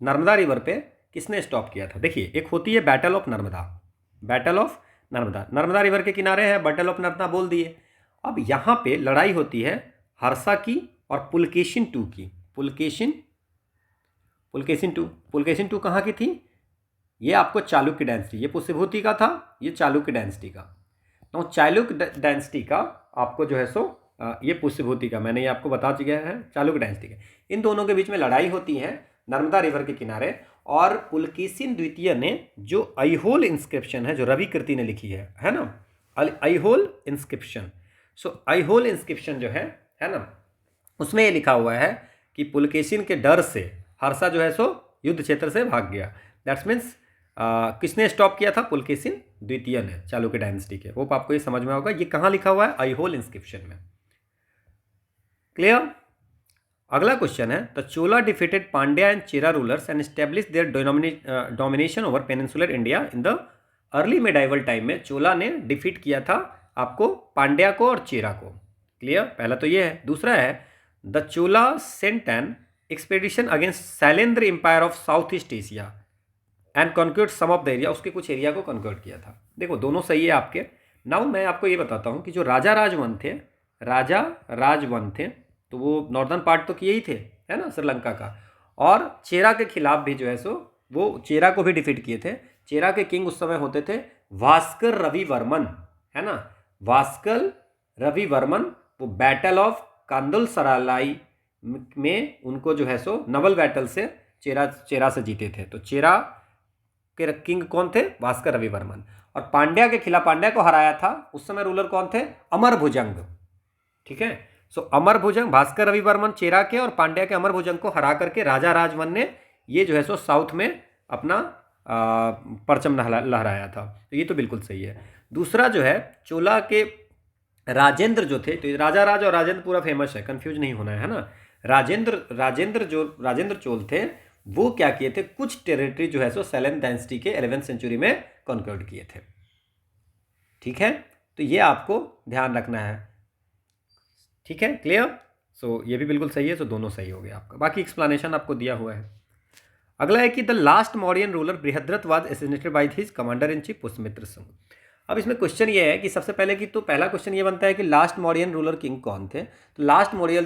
Narmada river पे किसने स्टॉप किया था? देखिए, एक होती है battle of Narmada, battle of Narmada, Narmada river के किनारे है, बैटल ऑफ नर्मदा बोल दिए। अब यहाँ पे लड़ाई होती है हर्षा की और पुलकेशिन टू की। पुलकेशिन टू कहाँ की थी? ये आपको चालुक्य डायनेस्टी, ये पुष्यभूति का था, ये चालुक्य डायनेस्टी का। तो चालुक्य डायनेस्टी का आपको जो है सो ये पुष्यभूति का, मैंने ये आपको बता चुका है, चालुक्य डायनेस्टी का। इन दोनों के बीच में लड़ाई होती है नर्मदा रिवर के किनारे, और पुलकेशिन द्वितीय ने जो ऐहोल इंस्क्रिप्शन है, जो रवि कृति ने लिखी है ना, ऐहोल इंस्क्रिप्शन। सो ऐहोल इंस्क्रिप्शन जो है ना, उसमें ये लिखा हुआ है कि पुलकेशिन के डर से हर्षा जो है सो युद्ध क्षेत्र से भाग गया। दैट्स मीन्स किसने स्टॉप किया था? पुलकेशिन द्वितीय ने, चालुक्य डायनेस्टी के। होप आपको ये समझ में होगा। ये कहाँ लिखा हुआ है? ऐहोल इंस्क्रिप्शन में। क्लियर? अगला क्वेश्चन है, the Chola defeated Pandya and Chera rulers and establish their domination over peninsular India in the early medieval time में चोला ने डिफीट किया था आपको पांड्या को और चेरा को। क्लियर? पहला तो ये है। दूसरा है, the Chola sent an expedition against Shailendra empire of south east Asia and conquered some of the area, उसके कुछ एरिया को कॉन्क्वर्ड किया था। देखो, दोनों सही है आपके। नाउ मैं आपको ये बताता हूँ कि जो राजा राजवन थे, तो वो नॉर्दर्न पार्ट तो किए ही थे, है ना, श्रीलंका का, और चेरा के खिलाफ भी जो है सो वो चेरा को भी डिफीट किए थे। चेरा के किंग उस समय होते थे वास्कर रवि वर्मन, है ना, वास्कर रवि वर्मन। वो बैटल ऑफ कांदुल सरालाई में उनको जो है सो नवल बैटल से चेरा से जीते थे। तो चेरा के किंग कौन थे? भास्कर रवि वर्मन। और पांड्या के खिलाफ, पांड्या को हराया था उस समय रूलर कौन थे? अमर भुजंग। ठीक है, सो अमर भुजंग, भास्कर रवि वर्मन चेरा के और पांड्या के अमर भुजंग को हरा करके राजा राजवन ने ये जो है सो साउथ में अपना परचम लहराया था। तो ये तो बिल्कुल सही है। दूसरा जो है, चोला के राजेंद्र जो थे, तो राजा राज और राजेंद्र पूरा फेमस है, कंफ्यूज नहीं होना है ना। राजेंद्र चोल थे, वो क्या किए थे? कुछ टेरिटरी जो है सो सैलन डायनेस्टी के 11वीं सेंचुरी में कॉन्क्वर्ड किए थे। ठीक है, तो ये आपको ध्यान रखना है। ठीक है, क्लियर? सो ये भी बिल्कुल सही है। सो दोनों सही हो गए आपका। बाकी एक्सप्लेनेशन आपको दिया हुआ है। अगला है कि the last Mauryan ruler Brihadratha was assassinated by his commander in chief Pushyamitra Shunga. अब इसमें क्वेश्चन ये है कि सबसे पहले की तो पहला क्वेश्चन ये बनता है कि लास्ट मौर्यन रूलर किंग कौन थे? तो लास्ट मौर्य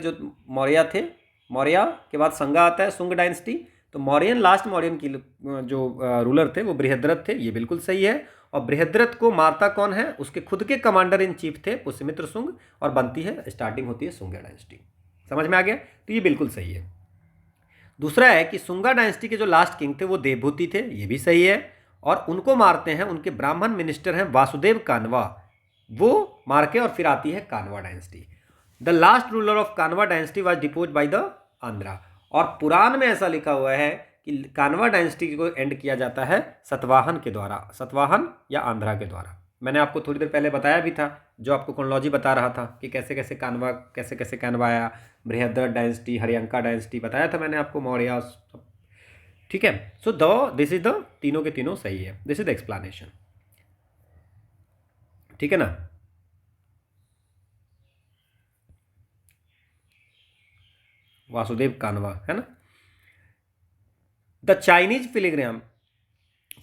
थे, मौर्य के बाद संगा आता है, शुंग डायनेस्टी। तो लास्ट मौर्यन की जो रूलर थे वो बृहद्रथ थे, ये बिल्कुल सही है। और बृहद्रथ को मारता कौन है? उसके खुद के कमांडर इन चीफ थे पुष्यमित्र शुंग, और बनती है, स्टार्टिंग होती है शुंग डायनेस्टी। समझ में आ गया? तो ये बिल्कुल सही है। दूसरा है कि शुंगा डायनेस्टी के जो लास्ट किंग थे वो देवभूति थे, ये भी सही है। और उनको मारते हैं उनके ब्राह्मण मिनिस्टर हैं वासुदेव कानवा, वो मार के, और फिर आती है Kanva dynasty. The last ruler of Kanva dynasty was deposed by the Andhra. और पुराण में ऐसा लिखा हुआ है कि कानवा डायनेस्टी को एंड किया जाता है सतवाहन के द्वारा, सतवाहन या आंध्रा के द्वारा। मैंने आपको थोड़ी देर पहले बताया भी था, जो आपको क्रोनोलॉजी बता रहा था कि कैसे कैसे कानवा आया, बृहद्रथ डायनेस्टी, हरियंका डायनेस्टी बताया था मैंने आपको, मौर्य। ठीक है, सो दिस इज द तीनों के तीनों सही है। This is the explanation. ठीक है ना? वासुदेव कानवा, है ना। The Chinese Pilgrim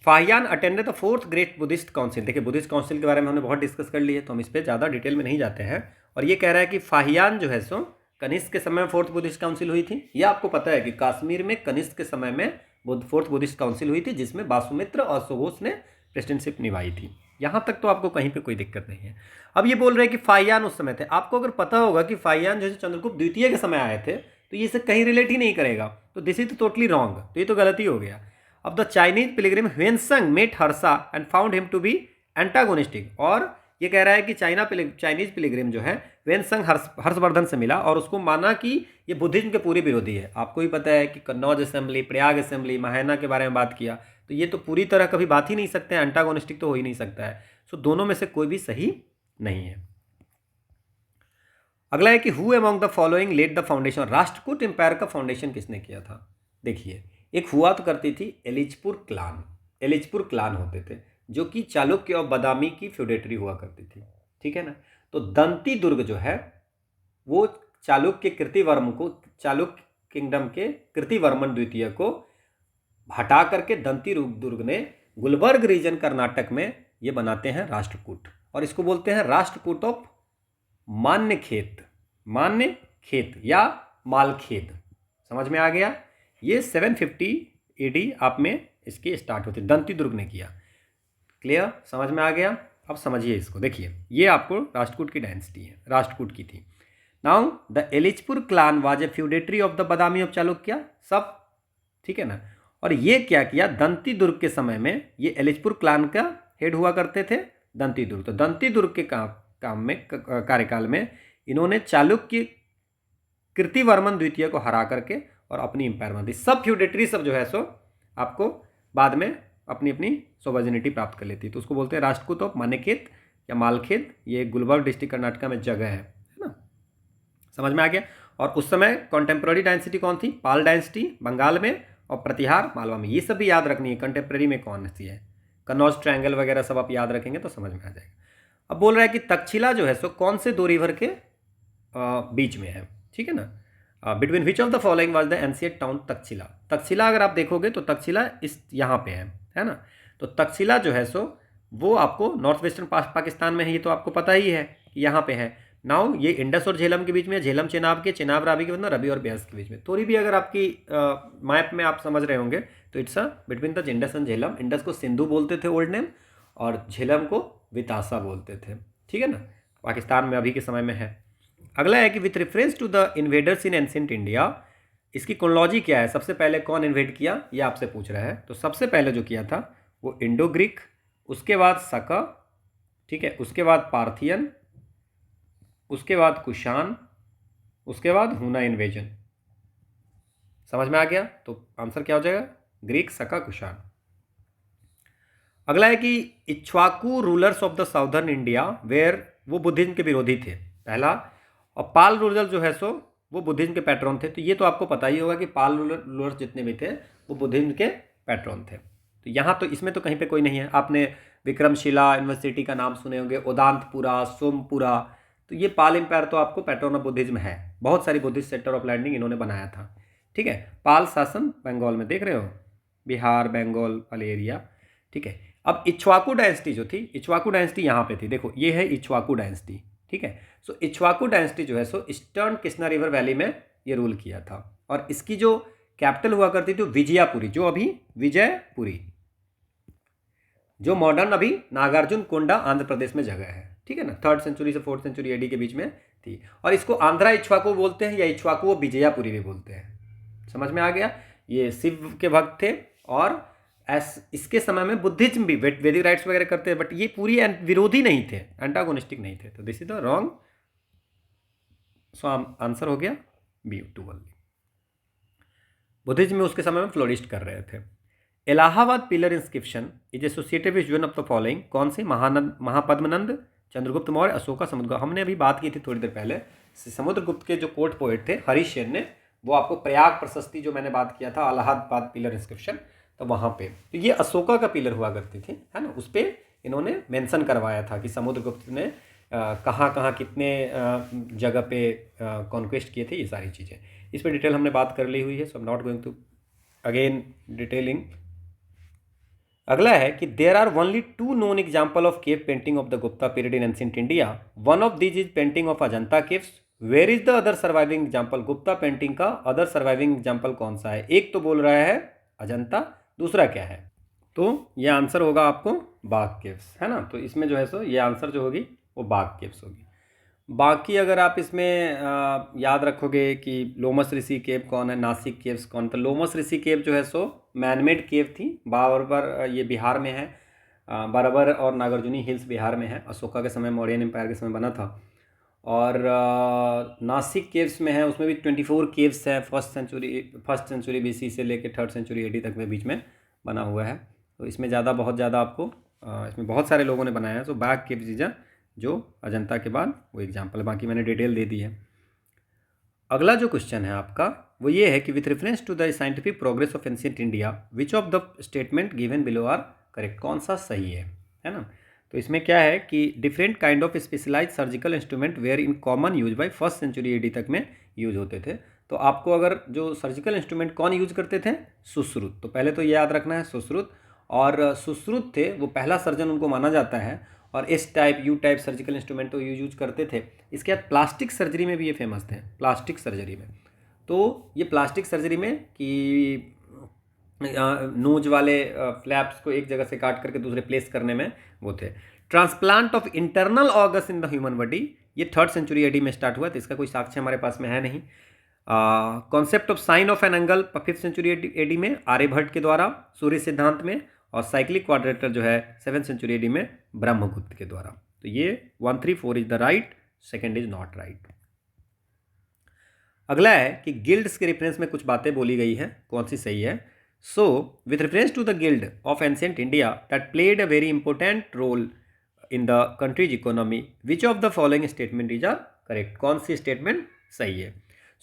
Fahien attended the 4th great Buddhist council. देखिए, बुद्धिस्ट काउंसिल के बारे में हमने बहुत डिस्कस कर लिए, तो हम इस पर ज़्यादा डिटेल में नहीं जाते हैं। और ये कह रहा है कि फाहियान जो है सो कनिष्क के समय में 4th बुद्धिस्ट काउंसिल हुई थी। ये आपको पता है कि कश्मीर में कनिष्क के समय में 4th बुद्धिस्ट काउंसिल हुई थी, जिसमें वासुमित्र और सुघोष ने प्रेसिडेंटशिप निभाई थी। यहाँ तक तो आपको कहीं पे कोई दिक्कत नहीं है। अब ये बोल रहे हैं कि फाहियान उस समय थे। आपको अगर पता होगा कि फाहियान जैसे चंद्रगुप्त द्वितीय के समय आए थे, तो ये से कहीं रिलेट ही नहीं करेगा, तो दिस इज टोटली रॉन्ग। तो ये तो गलती हो गया। अब the Chinese pilgrim Hiuen Tsang met Harsha and found him to be antagonistic. और ये कह रहा है कि चाइनीज पिलग्रिम जो है ह्वेनसंग हर्षवर्धन से मिला और उसको माना कि ये बुद्धिज्म के पूरे विरोधी है। आपको ही पता है कि कन्नौज असेंबली, प्रयाग असेंबली, महायाना के बारे में बात किया, तो ये तो पूरी तरह कभी बात ही नहीं सकते हैं, एंटागोनिस्टिक तो हो ही नहीं सकता है। सो दोनों में से कोई भी सही नहीं है। अगला है कि who among the following led the foundation, Rashtrakuta empire का फाउंडेशन किसने किया था। देखिए, एक हुआ तो करती थी एलिचपुर क्लान, एलिचपुर क्लान होते थे जो कि चालुक्य और बादामी की फ्यूडेटरी हुआ करती थी, ठीक है ना। तो दंती दुर्ग जो है वो चालुक्य कृतिवर्म को, चालुक्य किंगडम के कृतिवर्मन द्वितीय को हटा करके दंती दुर्ग ने गुलबर्ग रीजन कर्नाटक में ये बनाते हैं राष्ट्रकूट, और इसको बोलते हैं राष्ट्रकूट ऑफ मान्य खेत, मान्य खेत या मालखेद। समझ में आ गया। ये 750 AD आप में इसकी स्टार्ट होती है, दंती दुर्ग ने किया। क्लियर, समझ में आ गया। अब समझिए इसको, देखिए ये आपको राष्ट्रकूट की डायनेस्टी है, राष्ट्रकूट की थी। Now the Elichpur clan was a feudatory of the Badami of Chalukya, सब ठीक है ना। और ये क्या किया, दंती दुर्ग के समय में ये एलिचपुर क्लान का हेड हुआ करते थे दंती दुर्ग। तो दंती दुर्ग के काम में, कार्यकाल में इन्होंने चालुक्य कृतिवर्मन द्वितीय को हरा करके और अपनी इंपायर बना दी। सब फ्यूडेटरी सब जो है सो आपको बाद में अपनी अपनी सोवर्जिनिटी प्राप्त कर लेती है। तो उसको बोलते हैं राष्ट्रकूट ऑफ मानेखेत या मालखेत। ये गुलबर्ग डिस्ट्रिक्ट कर्नाटका में जगह है ना। समझ में आ गया। और उस समय कॉन्टेम्प्रेरी डायनेस्टी कौन थी, पाल डायनेस्टी बंगाल में और प्रतिहार मालवा में। ये सब भी याद रखनी है, कंटेम्प्रेरी में कौन सी है, कन्नौज ट्रायंगल वगैरह सब आप याद रखेंगे तो समझ में आ जाएगा। अब बोल रहा है कि तक्षशिला जो है सो कौन से दो रिवर के बीच में है, ठीक है ना। Between which of the following was the ancient town Takshashila. Takshashila अगर आप देखोगे तो तक्षशिला इस यहाँ पे है ना। तो तक्षशिला जो है सो वो आपको नॉर्थ वेस्टर्न पाकिस्तान में है, ये तो आपको पता ही है कि यहाँ पे है। नाउ ये इंडस और झेलम के बीच में, झेलम चेनाब के, चेनाब रावी के मतलब रवि और ब्यास के बीच में। थोड़ी भी अगर आपकी मैप में आप समझ रहे होंगे तो it's between the Indus and Jhelum. Indus को सिंधु बोलते थे ओल्ड नेम, और झेलम को वितासा बोलते थे, ठीक है ना। पाकिस्तान में अभी के समय में है। अगला है कि with reference to the invaders in ancient India, इसकी क्रोनोलॉजी क्या है, सबसे पहले कौन इन्वेड किया ये आपसे पूछ रहा है। तो सबसे पहले जो किया था वो इंडो ग्रीक, उसके बाद सका, ठीक है, उसके बाद पार्थियन, उसके बाद कुशान, उसके बाद हुना इन्वेजन। समझ में आ गया। तो आंसर क्या हो जाएगा, ग्रीक, सका, कुशान। अगला है कि Ikshvaku rulers of the southern India were, वो बुद्धिज्म के विरोधी थे पहला। और पाल रूलर जो है सो वो बुद्धिज्म के पैट्रॉन थे। तो ये तो आपको पता ही होगा कि पाल रूलर्स जितने भी थे वो बुद्धिज्म के पैट्रॉन थे। तो यहाँ तो इसमें तो कहीं पे कोई नहीं है। आपने विक्रमशिला यूनिवर्सिटी का नाम सुने होंगे, उदांतपुरा, सोमपुरा। तो ये पाल एम्पायर तो आपको पैट्रॉन ऑफ बुद्धिज्म है। बहुत सारी बुद्धिस्ट सेंटर ऑफ लैंडिंग इन्होंने बनाया था, ठीक है। पाल शासन बंगाल में देख रहे हो, बिहार, बंगाल वाले एरिया, ठीक है। अब इक्ष्वाकु डायनेस्टी जो थी, इक्ष्वाकु डायनेस्टी यहाँ पे थी, देखो ये है इक्ष्वाकु डायनेस्टी, ठीक है। सो इक्ष्वाकु डायनेस्टी जो है सो ईस्टर्न कृष्णा रिवर वैली में ये रूल किया था। और इसकी जो कैपिटल हुआ करती थी विजयापुरी, जो अभी विजयपुरी, जो मॉडर्न अभी नागार्जुन कोंडा आंध्र प्रदेश में जगह है, ठीक है ना। 3rd सेंचुरी से 4th सेंचुरी AD के बीच में थी। और इसको आंध्रा इक्ष्वाकु बोलते हैं या इक्ष्वाकु विजयापुरी भी बोलते हैं। समझ में आ गया। ये शिव के भक्त थे और इसके समय में बुद्धिज्म भी वैदिक राइट्स वगैरह करते हैं, बट ये पूरी विरोधी नहीं थे, एंटागोनिस्टिक नहीं थे। तो this is the wrong. So answer हो गया B2 ओनली। बुद्धिज्म में उसके समय में फ्लोरिस्ट कर रहे थे। Allahabad pillar inscription is associated with one of the following, कौन से, महापद्मनंद, चंद्रगुप्त मौर्य, अशोका, समुद्रगुप्त। हमने अभी बात की थी थोड़ी देर पहले। समुद्रगुप्त के जो कोर्ट पोएट थे हरीश सेन ने, वो आपको प्रयाग प्रशस्ति जो मैंने बात किया था, इलाहाबाद पिलर इंस्क्रिप्शन, तो वहाँ पे तो ये अशोका का पिलर हुआ करती थी, है ना। उस पर इन्होंने मेंशन करवाया था कि समुद्रगुप्त ने कहाँ कहाँ कितने जगह पे कॉन्क्वेस्ट किए थे, ये सारी चीज़ें। इस पर डिटेल हमने बात कर ली हुई है, so I am not going to again detailing. अगला है कि there are only 2 known example of cave painting of the Gupta period in ancient India. One of these is painting of Ajanta caves. Where is the other surviving example. Gupta painting का other surviving example कौन सा है। एक तो बोल रहा है अजंता, दूसरा क्या है। तो ये आंसर होगा आपको बाघ केव्स, है ना। तो इसमें जो है सो ये आंसर जो होगी वो बाघ केव्स होगी। बाकी अगर आप इसमें याद रखोगे कि लोमस ऋषि केव कौन है, नासिक केव्स कौन, तो लोमस ऋषि केव जो है सो मैनमेड केव थी। बारबर ये बिहार में है, बारबर और नागार्जुनी हिल्स बिहार में है। अशोका के समय, मौर्यन एम्पायर के समय बना था। और नासिक केव्स में है, उसमें भी 24 केव्स हैं। फर्स्ट सेंचुरी BC से लेकर 3rd सेंचुरी AD तक में बीच में बना हुआ है। तो इसमें बहुत ज़्यादा आपको इसमें बहुत सारे लोगों ने बनाया है। तो बाघ केव्स इज अ जो अजंता के बाद वो एग्जाम्पल, बाकी मैंने डिटेल दे दी है। अगला जो क्वेश्चन है आपका वो ये है कि with reference to the scientific progress of ancient India which of the statement given below are correct, कौन सा सही है ना। तो इसमें क्या है कि different kind of specialize surgical instrument were in common use by first century AD तक में यूज होते थे। तो आपको अगर जो सर्जिकल इंस्ट्रूमेंट कौन यूज करते थे, सुश्रुत, तो पहले तो ये याद रखना है सुश्रुत, और सुश्रुत थे वो पहला सर्जन उनको माना जाता है, और S type you type surgical instrument तो यूज करते थे। इसके बाद प्लास्टिक सर्जरी में भी ये फेमस थे, प्लास्टिक सर्जरी में। तो ये प्लास्टिक सर्जरी में कि नोज वाले फ्लैप्स को एक जगह से काट करके दूसरे प्लेस करने में वो थे। Transplant of internal organs in the human body, ये 3rd सेंचुरी एडी में स्टार्ट हुआ, तो इसका कोई साक्ष्य हमारे पास में है नहीं। Concept of sine of an angle 5th century AD में आर्यभट्ट के द्वारा सूर्य सिद्धांत में, और साइक्लिक क्वाड्रेटर जो है 7th सेंचुरी एडी में ब्रह्मगुप्त के द्वारा। तो ये 1, 3, 4 is the right, second is not right. अगला है कि गिल्ड्स के रेफरेंस में कुछ बातें बोली गई है, कौन सी सही है। So with reference to the guild of ancient India that played a very important role in the country's economy, which of the following statement is are correct, कौन सी स्टेटमेंट सही है।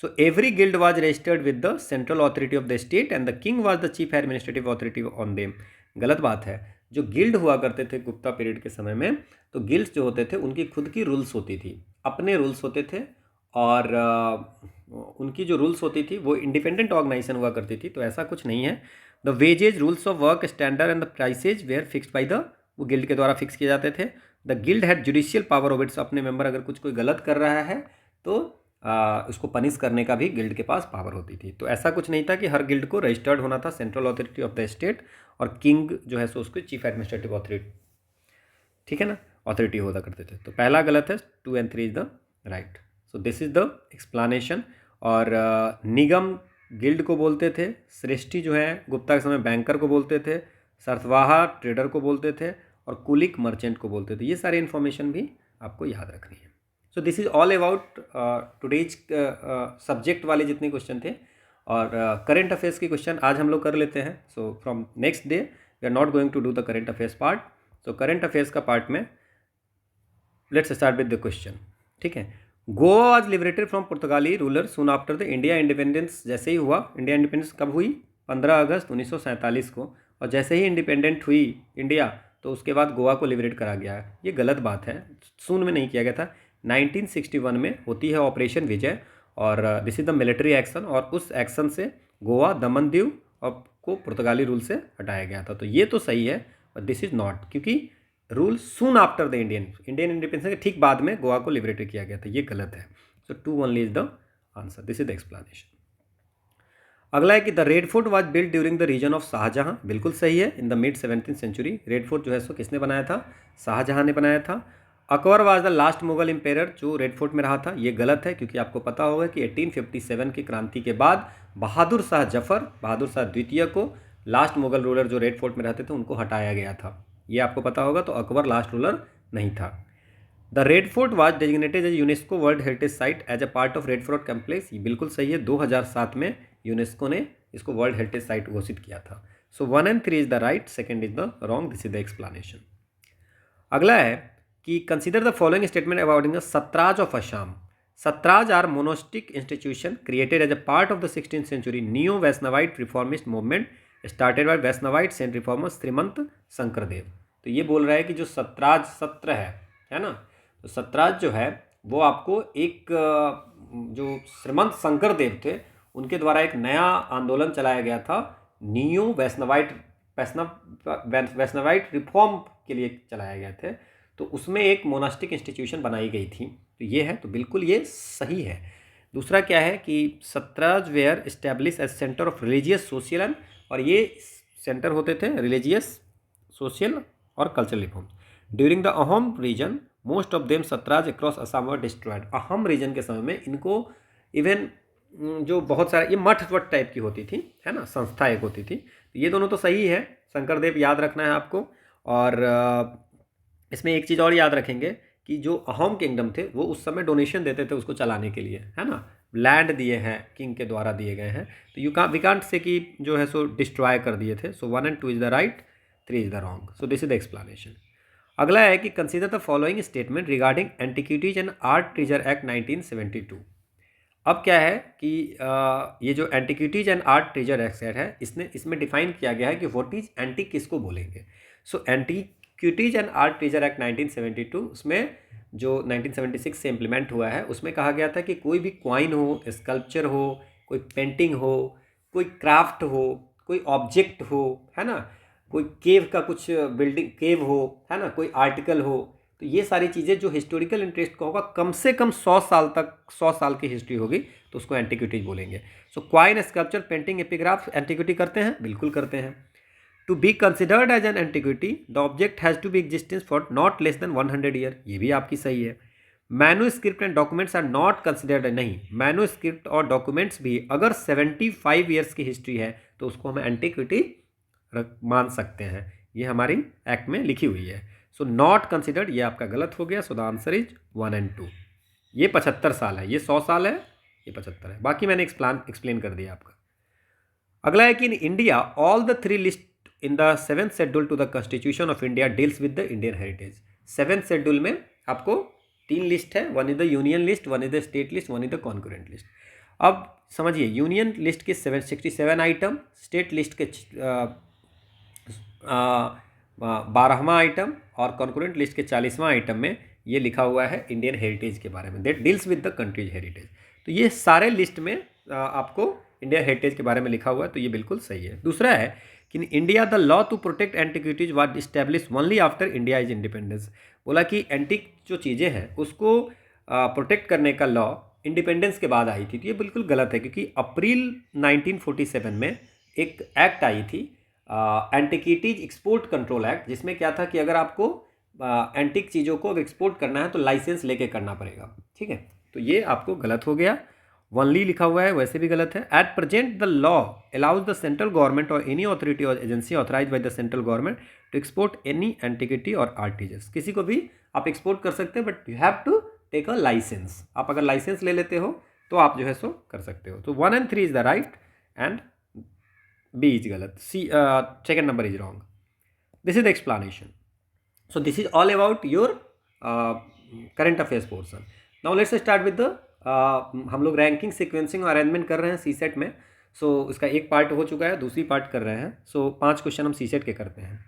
So every guild was registered with the central authority of the state and the king was the chief administrative authority on them। गलत बात है। जो guild हुआ करते थे गुप्ता पीरियड के समय में, तो गिल्ड्स जो होते थे उनकी खुद की रूल्स होती थी, अपने रूल्स होते थे, और उनकी जो रूल्स होती थी वो इंडिपेंडेंट ऑर्गेनाइजेशन हुआ करती थी। तो ऐसा कुछ नहीं है। The wages, rules of work, standard and the prices were fixed by the, वो गिल्ड के द्वारा फिक्स किए जाते थे। The guild had judicial power over its, अपने मेंबर अगर कुछ कोई गलत कर रहा है तो उसको पनिश करने का भी गिल्ड के पास पावर होती थी। तो ऐसा कुछ नहीं था कि हर गिल्ड को रजिस्टर्ड होना था central authority of the state, और किंग जो है सो उसको चीफ एडमिनिस्ट्रेटिव अथॉरिटी, ठीक है ना, अथॉरिटी होता करते थे। तो पहला गलत है, 2 and 3 is the right. So this is the explanation. और निगम गिल्ड को बोलते थे, श्रेष्ठी जो है गुप्ता के समय बैंकर को बोलते थे, सरथवाहा ट्रेडर को बोलते थे, और कुलिक मर्चेंट को बोलते थे। ये सारी इन्फॉर्मेशन भी आपको याद रखनी है। So this is all about today's subject वाले जितने क्वेश्चन थे, और करंट अफेयर्स के क्वेश्चन आज हम लोग कर लेते हैं। So from next day we are not going to do the current affairs part. So current affairs का पार्ट में let's start with the question, ठीक है। गोवा वाज लिबरेटेड फ्रॉम पुर्तगाली ruler soon after the India independence. जैसे ही हुआ, India independence कब हुई, 15 अगस्त 1947 को, और जैसे ही इंडिपेंडेंट हुई इंडिया तो उसके बाद गोवा को लिबरेट करा गया है। ये गलत बात है, सून में नहीं किया गया था, 1961 में होती है ऑपरेशन विजय, और this is the military action, और उस एक्शन से गोवा, दमन दीव को पुर्तगाली रूल से हटाया गया था। तो ये तो सही है, और दिस इज नॉट, क्योंकि rule soon after the Indian independence के ठीक बाद में गोवा को लिबरेट किया गया था। ये गलत है। So 2 only is the answer, this is the explanation. अगला है कि the red fort was built during the reign of Shahjahan. बिल्कुल सही है, in the mid 17th century. Red fort जो है सो किसने बनाया था, शाहजहां ने बनाया था। Akbar was the last Mughal ampere जो रेड फोर्ट में रहा था। ये गलत है, क्योंकि आपको पता होगा कि 1857 की क्रांति के बाद बहादुर शाह जफर, बहादुर शाह द्वितीय को, लास्ट मुगल रूलर जो रेड फोर्ट में रहते थे, उनको हटाया गया था। ये आपको पता होगा। तो अकबर लास्ट रूलर नहीं था। The red fort was designated as UNESCO world heritage site as a part of red fort complex. ये बिल्कुल सही है, 2007 में यूनेस्को ने इसको वर्ल्ड हेरिटेज साइट घोषित किया था। So 1 and 3 is the right, second is the wrong, this is the explanation. अगला है कि consider the following statement about the Sattras of Assam. Sattras are monastic institution created as a part of the 16th century neo Vaishnavite reformist movement started by Vaishnavite saint reformer Srimanta Sankardev. तो ये बोल रहा है कि जो सतराज सत्र है ना, तो सतराज जो है वो आपको एक जो श्रीमंत शंकरदेव थे उनके द्वारा एक नया आंदोलन चलाया गया था, नियो वैष्णवाइट रिफॉर्म के लिए चलाया गया थे। तो उसमें एक मोनास्टिक इंस्टीट्यूशन बनाई गई थी। तो ये है, तो बिल्कुल ये सही है। दूसरा क्या है कि Sattras were establish as centre of religious social and, और ये सेंटर होते थे रिलीजियस सोशल और cultural reform. During the Ahom region most of them Sattras across Assam were destroyed. Ahom region के समय में इनको इवन जो बहुत सारे ये मठ वट टाइप की होती थी, है ना, संस्था एक होती थी। तो ये दोनों तो सही है, शंकरदेव याद रखना है आपको। और इसमें एक चीज़ और याद रखेंगे कि जो अहोम किंगडम थे वो उस समय डोनेशन देते थे उसको चलाने के लिए, है ना, लैंड दिए हैं, किंग के द्वारा दिए गए हैं। तो वी कांट से कि जो है सो डिस्ट्रॉय कर दिए थे। सो 1 and 2 is the right, 3 is the wrong. So this is the explanation. अगला है कि consider the following statement regarding antiquities and art treasure act 1972। अब क्या है कि ये जो antiquities and art treasure act है इसमें डिफाइन किया गया है कि व्हाट इज एंटिक किसको बोलेंगे। So antiquities and art treasure act 1972 उसमें जो 1976 से इम्प्लीमेंट हुआ है उसमें कहा गया था कि कोई भी क्वाइन हो, स्कल्पचर हो, कोई पेंटिंग हो, कोई क्राफ्ट हो, कोई ऑब्जेक्ट हो, है ना, कोई केव का कुछ बिल्डिंग केव हो, है ना, कोई आर्टिकल हो, तो ये सारी चीज़ें जो हिस्टोरिकल इंटरेस्ट का होगा कम से कम 100 साल तक 100 साल की हिस्ट्री होगी तो उसको एंटिक्विटीज बोलेंगे। So coin, sculpture, painting, epigraph antiquity करते हैं, बिल्कुल करते हैं। To be considered as an antiquity the object has to be existence for not less than 100 year, ये भी आपकी सही है। Manuscript and documents are not considered, नहीं, मैन्युस्क्रिप्ट और डॉक्यूमेंट्स भी अगर 75 ईयर्स की हिस्ट्री है तो उसको हम एंटिक्विटी मान सकते हैं, ये हमारी एक्ट में लिखी हुई है। सो नॉट कंसिडर्ड ये आपका गलत हो गया। सो द आंसर इज 1 and 2। ये 75 साल है, ये 100 साल है, ये 75 है, बाकी मैंने एक्सप्लेन कर दिया आपका। अगला है कि in India all the 3 list in the 7th schedule to the constitution of India deals with the Indian heritage. 7th schedule में आपको 3 लिस्ट है, 1 is the union list, 1 is the state list, 1 is the concurrent list. अब समझिए, union list के 67 item, state list के 12वां item और concurrent list के 40वां item में ये लिखा हुआ है इंडियन हेरिटेज के बारे में, that deals with the countries heritage. तो ये सारे लिस्ट में आपको इंडिया हेरिटेज के बारे में लिखा हुआ है, तो ये बिल्कुल सही है। दूसरा है कि in India the law to protect antiquities was establish only after India is independence. बोला कि एंटिक जो चीज़ें हैं उसको प्रोटेक्ट करने का लॉ इंडिपेंडेंस के बाद आई थी, तो ये बिल्कुल गलत है, क्योंकि अप्रैल 1947 में एक एक्ट आई थी, एंटिक्विटीज एक्सपोर्ट कंट्रोल एक्ट, जिसमें क्या था कि अगर आपको एंटिक चीज़ों को एक्सपोर्ट करना है तो लाइसेंस लेके करना पड़ेगा, ठीक है, तो ये आपको गलत हो गया। वनली लिखा हुआ है, वैसे भी गलत है। At present the law allows the central government और एनी अथॉरिटी और agency authorize by the central government to export any antiquity और आर्टिजन्स। किसी को भी आप एक्सपोर्ट कर सकते हैं, but you have to take a license. आप अगर लाइसेंस ले लेते हो तो आप जो है सो कर सकते हो। तो 1 and 3 is the right and B is गलत, second number is wrong. This is the explanation. So this is all about your current affairs portion. Now let's start with the हम लोग रैंकिंग, सीक्वेंसिंग और arrangement कर रहे हैं CSAT में। सो इसका एक पार्ट हो चुका है, दूसरी पार्ट कर रहे हैं। सो 5 क्वेश्चन हम सीसेट के करते हैं।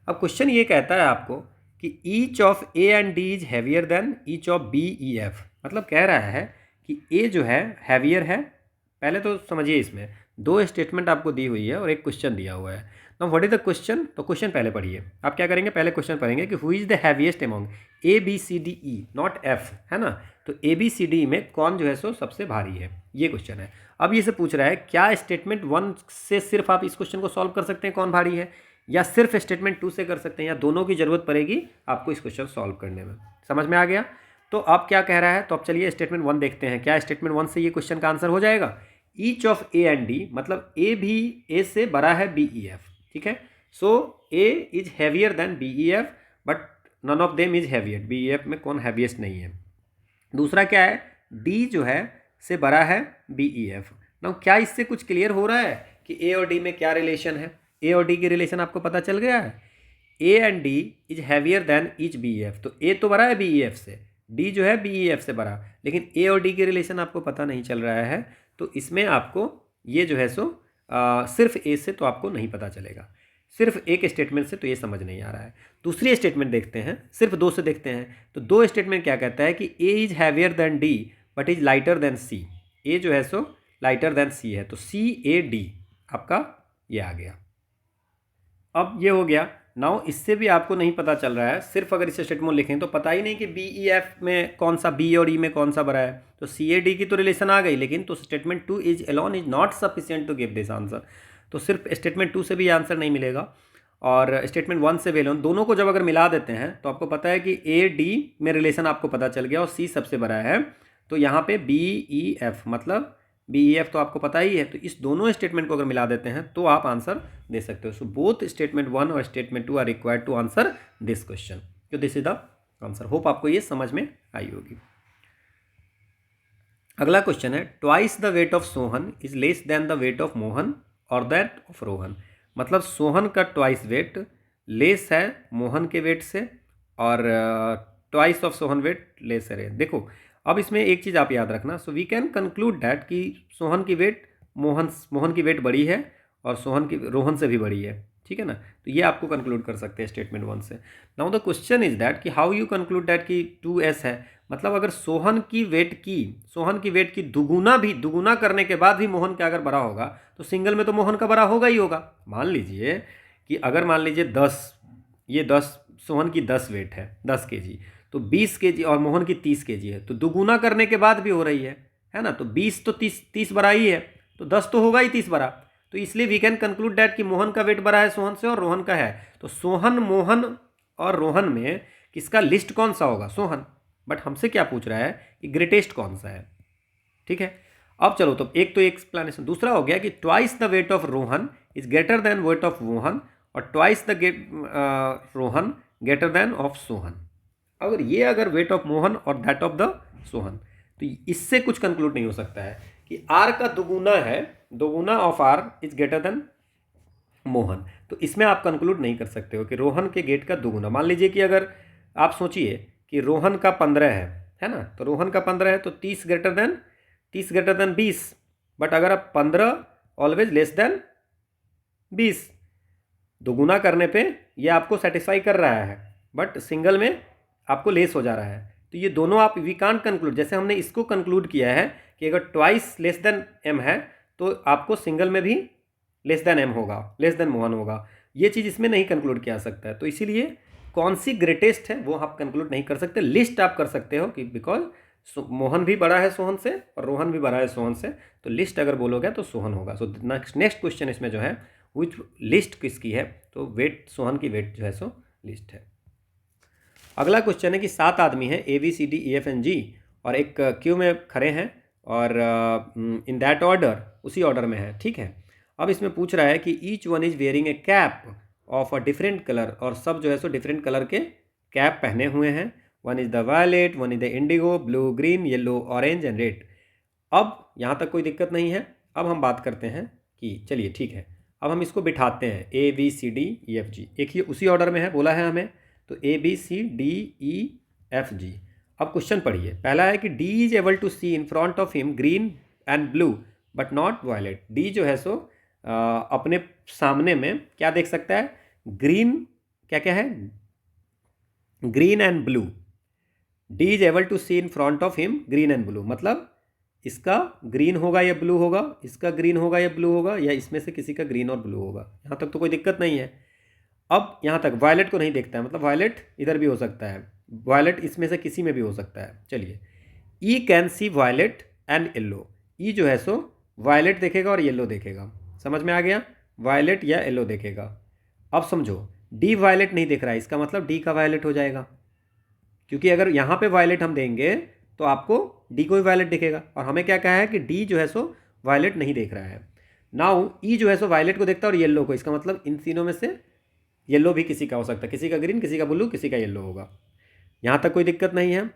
अब क्वेश्चन ये कहता है आपको कि each of A and D is heavier than each of B E F. मतलब कह रहा है कि ए जो है हैवियर है। पहले तो समझिए, इसमें 2 स्टेटमेंट आपको दी हुई है और एक क्वेश्चन दिया हुआ है। Now what is the question? तो क्वेश्चन पहले पढ़िए। आप क्या करेंगे, पहले क्वेश्चन पढ़ेंगे कि who is the heaviest among A B C D E, not F, है ना। तो ए बी सी डी में कौन जो है सो सबसे भारी है, ये क्वेश्चन है। अब ये से पूछ रहा है क्या स्टेटमेंट 1 से सिर्फ आप इस क्वेश्चन को सॉल्व कर सकते हैं कौन भारी है, या सिर्फ स्टेटमेंट 2 से कर सकते हैं, या दोनों की जरूरत पड़ेगी आपको इस क्वेश्चन सॉल्व करने में। समझ में आ गया? तो अब क्या कह रहा है, तो अब चलिए स्टेटमेंट 1 देखते हैं। क्या स्टेटमेंट 1 से ये क्वेश्चन का आंसर हो जाएगा? Each of A and D, मतलब ए भी ए से बड़ा है बी ई एफ, ठीक है। So A is heavier than B E F, but none of them is heavier. B E F में कौन हैविएस्ट नहीं है। दूसरा क्या है, डी जो है से बड़ा है बी ई एफ। नाउ क्या इससे कुछ क्लियर हो रहा है कि ए और डी में क्या रिलेशन है? ए और डी की रिलेशन आपको पता चल गया है। A and D is heavier than each B E F. तो ए तो बड़ा है बी ई एफ से, डी जो है बी ई एफ से बड़ा, लेकिन ए और डी की रिलेशन आपको पता नहीं चल रहा है। तो इसमें आपको ये जो है सो सिर्फ ए से तो आपको नहीं पता चलेगा, सिर्फ एक स्टेटमेंट से तो ये समझ नहीं आ रहा है। दूसरी स्टेटमेंट देखते हैं, सिर्फ 2 से देखते हैं। तो 2 स्टेटमेंट क्या कहता है कि A is heavier than D but is lighter than C. A जो है सो लाइटर देन सी है, तो सी ए डी आपका ये आ गया। अब ये हो गया। नाउ इससे भी आपको नहीं पता चल रहा है, सिर्फ अगर इस स्टेटमेंट लिखें तो पता ही नहीं कि बी ई एफ में कौन सा, बी और ई में कौन सा बड़ा है। तो सी ए डी की तो रिलेशन आ गई, लेकिन तो statement 2 is alone is not sufficient to give this answer. तो सिर्फ स्टेटमेंट 2 से भी आंसर नहीं मिलेगा और स्टेटमेंट 1 से भी अलोन। दोनों को जब अगर मिला देते हैं तो आपको पता है कि ए डी में रिलेशन आपको पता चल गया और सी सबसे बड़ा है। तो यहाँ पे बी ई एफ, मतलब बी ई एफ तो आपको पता ही है। तो इस दोनों स्टेटमेंट को अगर मिला देते हैं तो आप आंसर दे सकते हो। सो बोथ स्टेटमेंट 1 और statement 2 are required to answer this question. तो this is the answer. Hope आपको ये समझ में आई होगी। अगला क्वेश्चन है, twice the weight of Sohan is less than the weight of Mohan और दैट ऑफ रोहन। मतलब सोहन का ट्वाइस वेट लेस है मोहन के वेट से और twice of Sohan weight lesser है। देखो अब इसमें एक चीज़ आप याद रखना, so we can conclude that कि सोहन की वेट मोहन की वेट बड़ी है और रोहन से भी बड़ी है, ठीक है ना। तो ये आपको कंक्लूड कर सकते हैं स्टेटमेंट 1 से। Now the question is that कि हाउ यू कंक्लूड दैट कि 2s है, मतलब अगर सोहन की वेट की दुगुना करने के बाद भी मोहन का अगर बड़ा होगा तो सिंगल में तो मोहन का बड़ा होगा ही होगा। मान लीजिए कि अगर मान लीजिए 10 सोहन की 10 वेट है 10 केजी, तो 20 केजी और मोहन की 30 केजी है, तो दुगुना करने के बाद भी हो रही है ना। तो 20 तो 30 बड़ा ही है, तो 10 तो होगा ही 30 बड़ा। तो इसलिए वी कैन कंक्लूड दैट कि मोहन का वेट बड़ा है सोहन से और रोहन का है। तो सोहन, मोहन और रोहन में किसका लिस्ट कौन सा होगा? सोहन। बट हमसे क्या पूछ रहा है कि ग्रेटेस्ट कौन सा है, ठीक है। अब चलो, तो एक एक्सप्लेनेशन। दूसरा हो गया कि twice the weight of Rohan is greater than weight of Mohan और twice the Rohan greater than of Sohan. अगर वेट ऑफ मोहन और दैट ऑफ द सोहन, तो इससे कुछ कंक्लूड नहीं हो सकता है कि आर का दुगुना of R is greater than Mohan. तो इसमें आप कंक्लूड नहीं कर सकते हो कि रोहन के गेट का दुगुना। मान लीजिए कि अगर आप सोचिए कि रोहन का 15 है ना, तो रोहन का 15 है तो 30 ग्रेटर देन 20। बट अगर आप 15 ऑलवेज लेस देन 20, दुगुना करने पे ये आपको सेटिस्फाई कर रहा है, बट सिंगल में आपको लेस हो जा रहा है। तो ये दोनों आप वी कांट कंक्लूड। जैसे हमने इसको कंक्लूड किया है कि अगर ट्वाइस लेस देन एम है तो आपको सिंगल में भी लेस देन एम होगा, लेस देन मोहन होगा। ये चीज़ इसमें नहीं कंक्लूड किया सकता है। तो इसीलिए कौन सी ग्रेटेस्ट है वो आप कंक्लूड नहीं कर सकते। लिस्ट आप कर सकते हो कि बिकॉज मोहन भी बड़ा है सोहन से और रोहन भी बड़ा है सोहन से, तो लिस्ट अगर बोलोगे तो सोहन होगा। सो नेक्स्ट क्वेश्चन इसमें जो है विच लिस्ट किसकी है, तो वेट सोहन की वेट जो है सो लिस्ट है। अगला क्वेश्चन है कि 7 आदमी हैं ABCDEFG और एक क्यू में खड़े हैं और इन दैट ऑर्डर, उसी ऑर्डर में है, ठीक है। अब इसमें पूछ रहा है कि each one is wearing a cap of a different colour, और सब जो है सो डिफरेंट कलर के कैप पहने हुए हैं। One is the violet, one is the indigo, blue, green, yellow, orange and red. अब यहाँ तक कोई दिक्कत नहीं है। अब हम बात करते हैं कि चलिए ठीक है, अब हम इसको बिठाते हैं ABCDEFG, एक ही उसी ऑर्डर में है बोला है हमें, तो ABCDEFG। अब क्वेश्चन पढ़िए। पहला है कि D is able to see in front of him green and blue but not violet. D जो है सो अपने सामने में क्या देख सकता है? ग्रीन, क्या है? Green and blue. D is able to see in front of him green and blue, मतलब इसका ग्रीन होगा या ब्लू होगा, इसका ग्रीन होगा या ब्लू होगा, या इसमें से किसी का ग्रीन और ब्लू होगा। यहाँ तक तो कोई दिक्कत नहीं है। अब यहाँ तक वायलेट को नहीं देखता है, मतलब वायलेट इधर भी हो सकता है, वायलेट इसमें से किसी में भी हो सकता है। चलिए, E can see violet and yellow. E जो है सो वायलेट देखेगा और येल्लो देखेगा, समझ में आ गया? वायलेट या येल्लो देखेगा। अब समझो, डी वायलेट नहीं देख रहा है, इसका मतलब डी का वायलेट हो जाएगा, क्योंकि अगर यहाँ पे वायलेट हम देंगे तो आपको डी को भी वायलेट दिखेगा, और हमें क्या कहा है कि डी जो है सो वायलेट नहीं देख रहा है। नाउ ई जो है सो वायलेट को देखता है और येल्लो को, इसका मतलब इन तीनों में से येल्लो भी किसी का हो सकता है, किसी का ग्रीन, किसी का ब्लू, किसी का येल्लो होगा। यहाँ तक कोई दिक्कत नहीं है।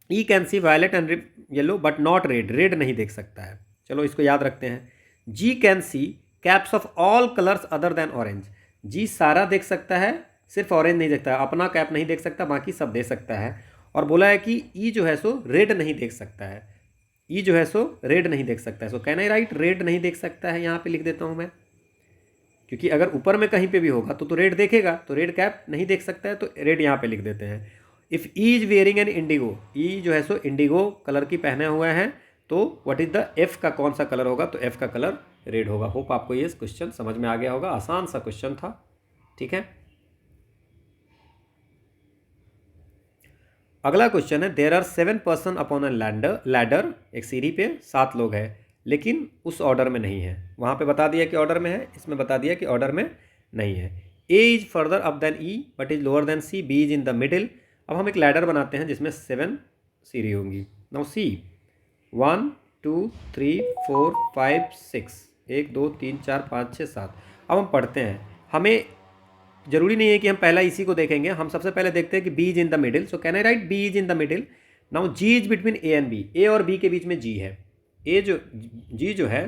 E can see violet and yellow but not red, red नहीं देख सकता है। चलो इसको याद रखते हैं। G can see caps of all colours other than orange. G सारा देख सकता है, सिर्फ ऑरेंज नहीं देखता है, अपना कैप नहीं देख सकता, बाकी सब देख सकता है। और बोला है कि ई जो है सो रेड नहीं देख सकता है, ई जो है सो रेड नहीं देख सकता है। सो कैन आई राइट रेड नहीं देख सकता है, यहाँ पे लिख देता हूँ मैं, क्योंकि अगर ऊपर में कहीं पे भी होगा तो रेड देखेगा, तो रेड कैप नहीं देख सकता है, तो रेड यहाँ पे लिख देते हैं। If E is wearing an indigo, E जो है सो इंडिगो कलर की पहने हुए हैं, तो व्हाट इज द एफ का कौन सा कलर होगा? तो एफ का कलर रेड होगा। होप आपको ये क्वेश्चन समझ में आ गया होगा, आसान सा क्वेश्चन था, ठीक है। अगला क्वेश्चन है, there are 7 person upon a ladder, एक सीढ़ी पे 7 लोग हैं, लेकिन उस ऑर्डर में नहीं है। वहाँ पे बता दिया कि ऑर्डर में है, इसमें बता दिया कि ऑर्डर में नहीं है। A is further up than E but is lower than C, B is in the middle. अब हम एक लैडर बनाते हैं जिसमें 7 सीढ़ी होंगी। Now see 1 2 3 4 5 6, 1 2 3 4 5 6 7। अब हम पढ़ते हैं, हमें जरूरी नहीं है कि हम पहला इसी को देखेंगे, हम सबसे पहले देखते हैं कि B is in the middle. So can I write B is in the middle. Now G is between A and B, A और बी के बीच में जी है, जी जो है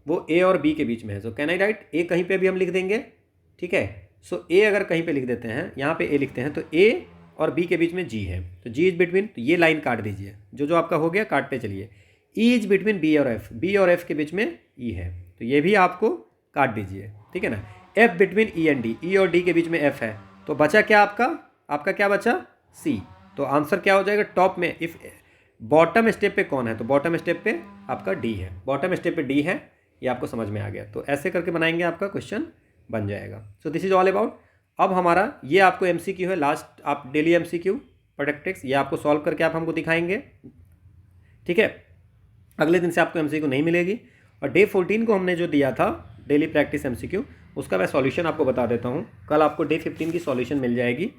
वो ए और बी के बीच में है। सो कैन आई राइट ए, कहीं पे भी हम लिख देंगे, ठीक है। सो ए अगर कहीं पे लिख देते हैं, यहाँ पे ए लिखते हैं, तो ए और बी के बीच में जी है, तो जी इज बिटवीन, तो ये लाइन काट दीजिए, जो जो आपका हो गया काटते चलिए। ई इज बिटवीन बी और एफ, बी और एफ के बीच में ई है, तो ये भी आपको काट दीजिए, ठीक है ना। F between E and D, E और डी के बीच में एफ है, तो बचा क्या आपका क्या बचा, सी। तो आंसर क्या हो जाएगा टॉप में, इफ बॉटम स्टेप पे कौन है, तो बॉटम स्टेप पे आपका डी है, बॉटम स्टेप पे डी है, ये आपको समझ में आ गया। तो ऐसे करके बनाएंगे, आपका क्वेश्चन बन जाएगा। सो दिस इज ऑल अबाउट। अब हमारा ये आपको एमसीक्यू है, लास्ट आप डेली एमसीक्यू प्रोडक्टिक्स, ये आपको सॉल्व करके आप हमको दिखाएंगे, ठीक है। अगले दिन से आपको एमसीक्यू नहीं मिलेगी। और डे 14 को हमने जो दिया था डेली प्रैक्टिस एमसीक्यू, उसका मैं सॉल्यूशन आपको बता देता हूँ। कल आपको डे 15 की सॉल्यूशन मिल जाएगी।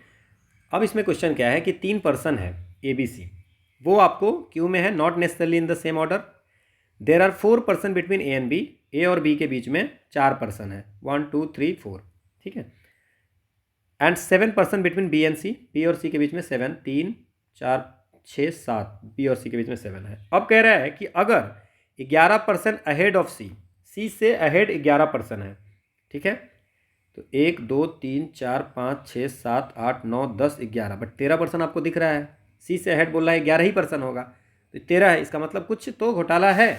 अब इसमें क्वेश्चन क्या है कि 3 पर्सन है ABC, वो आपको क्यू में है, not necessarily in the same order. There are 4 person between A and B, A और बी के बीच में 4 पर्सन है, 1 2 3 4, ठीक है। And 7 person between B and C, B और सी के बीच में 7, 3 4 6 7, बी और सी के बीच में 7 है। अब कह रहा है कि अगर 11 पर्सन अहेड ऑफ सी, सी से अहेड 11 पर्सन है, ठीक है, तो 1 2 3 4 5 6 7 8 9 10 11, बट 13 पर्सन आपको दिख रहा है, सी से अहेड बोल रहा है 11 ही पर्सन होगा, तो 13 है, इसका मतलब कुछ तो घोटाला है।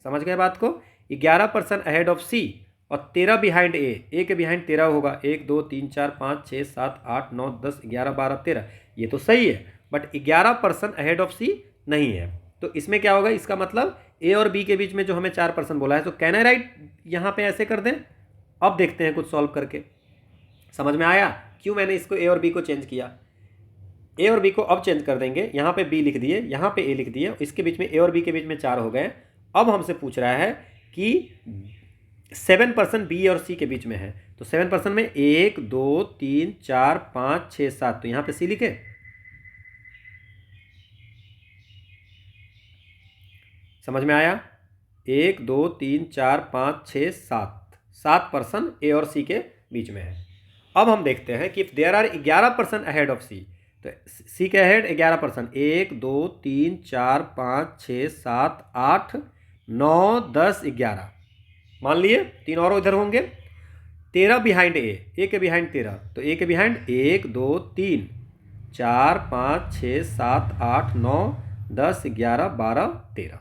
समझ गए बात को, 11 पर्सन अहेड ऑफ सी और 13 बिहाइंड ए के बिहाइंड 13 होगा, 1 2 3 4 5 6 7 8 9 10 11 12 13, ये तो सही है, बट 11 पर्सन अहेड ऑफ सी नहीं है। तो इसमें क्या होगा, इसका मतलब ए और बी के बीच में जो हमें 4 पर्सन बोला है, तो कैन आई राइट यहाँ पे ऐसे कर दें। अब देखते हैं कुछ सॉल्व करके, समझ में आया क्यों मैंने इसको ए और बी को चेंज किया। ए और बी को अब चेंज कर देंगे, यहाँ पे बी लिख दिए, यहाँ पे ए लिख दिए, इसके बीच में ए और बी के बीच में 4 हो गए। अब हमसे पूछ रहा है कि 7 पर्सन बी और सी के बीच में है, तो 7 पर्सन में 1 2 3 4 5 6 7, तो यहाँ पे सी लिखे, समझ में आया। 1 2 3 4 5 6 7 पर्सन ए और सी के बीच में है। अब हम देखते हैं कि if there are 11 person ahead of C, तो सी के अहेड 11 पर्सन, 1 2 3 4 5 6 7 8 9 10 11, मान लिए 3 और इधर होंगे। 13 बिहाइंड ए के बिहाइंड 13, तो ए के बिहाइंड 1 2 3 4 5 6 7 8 9 10 11 12 13।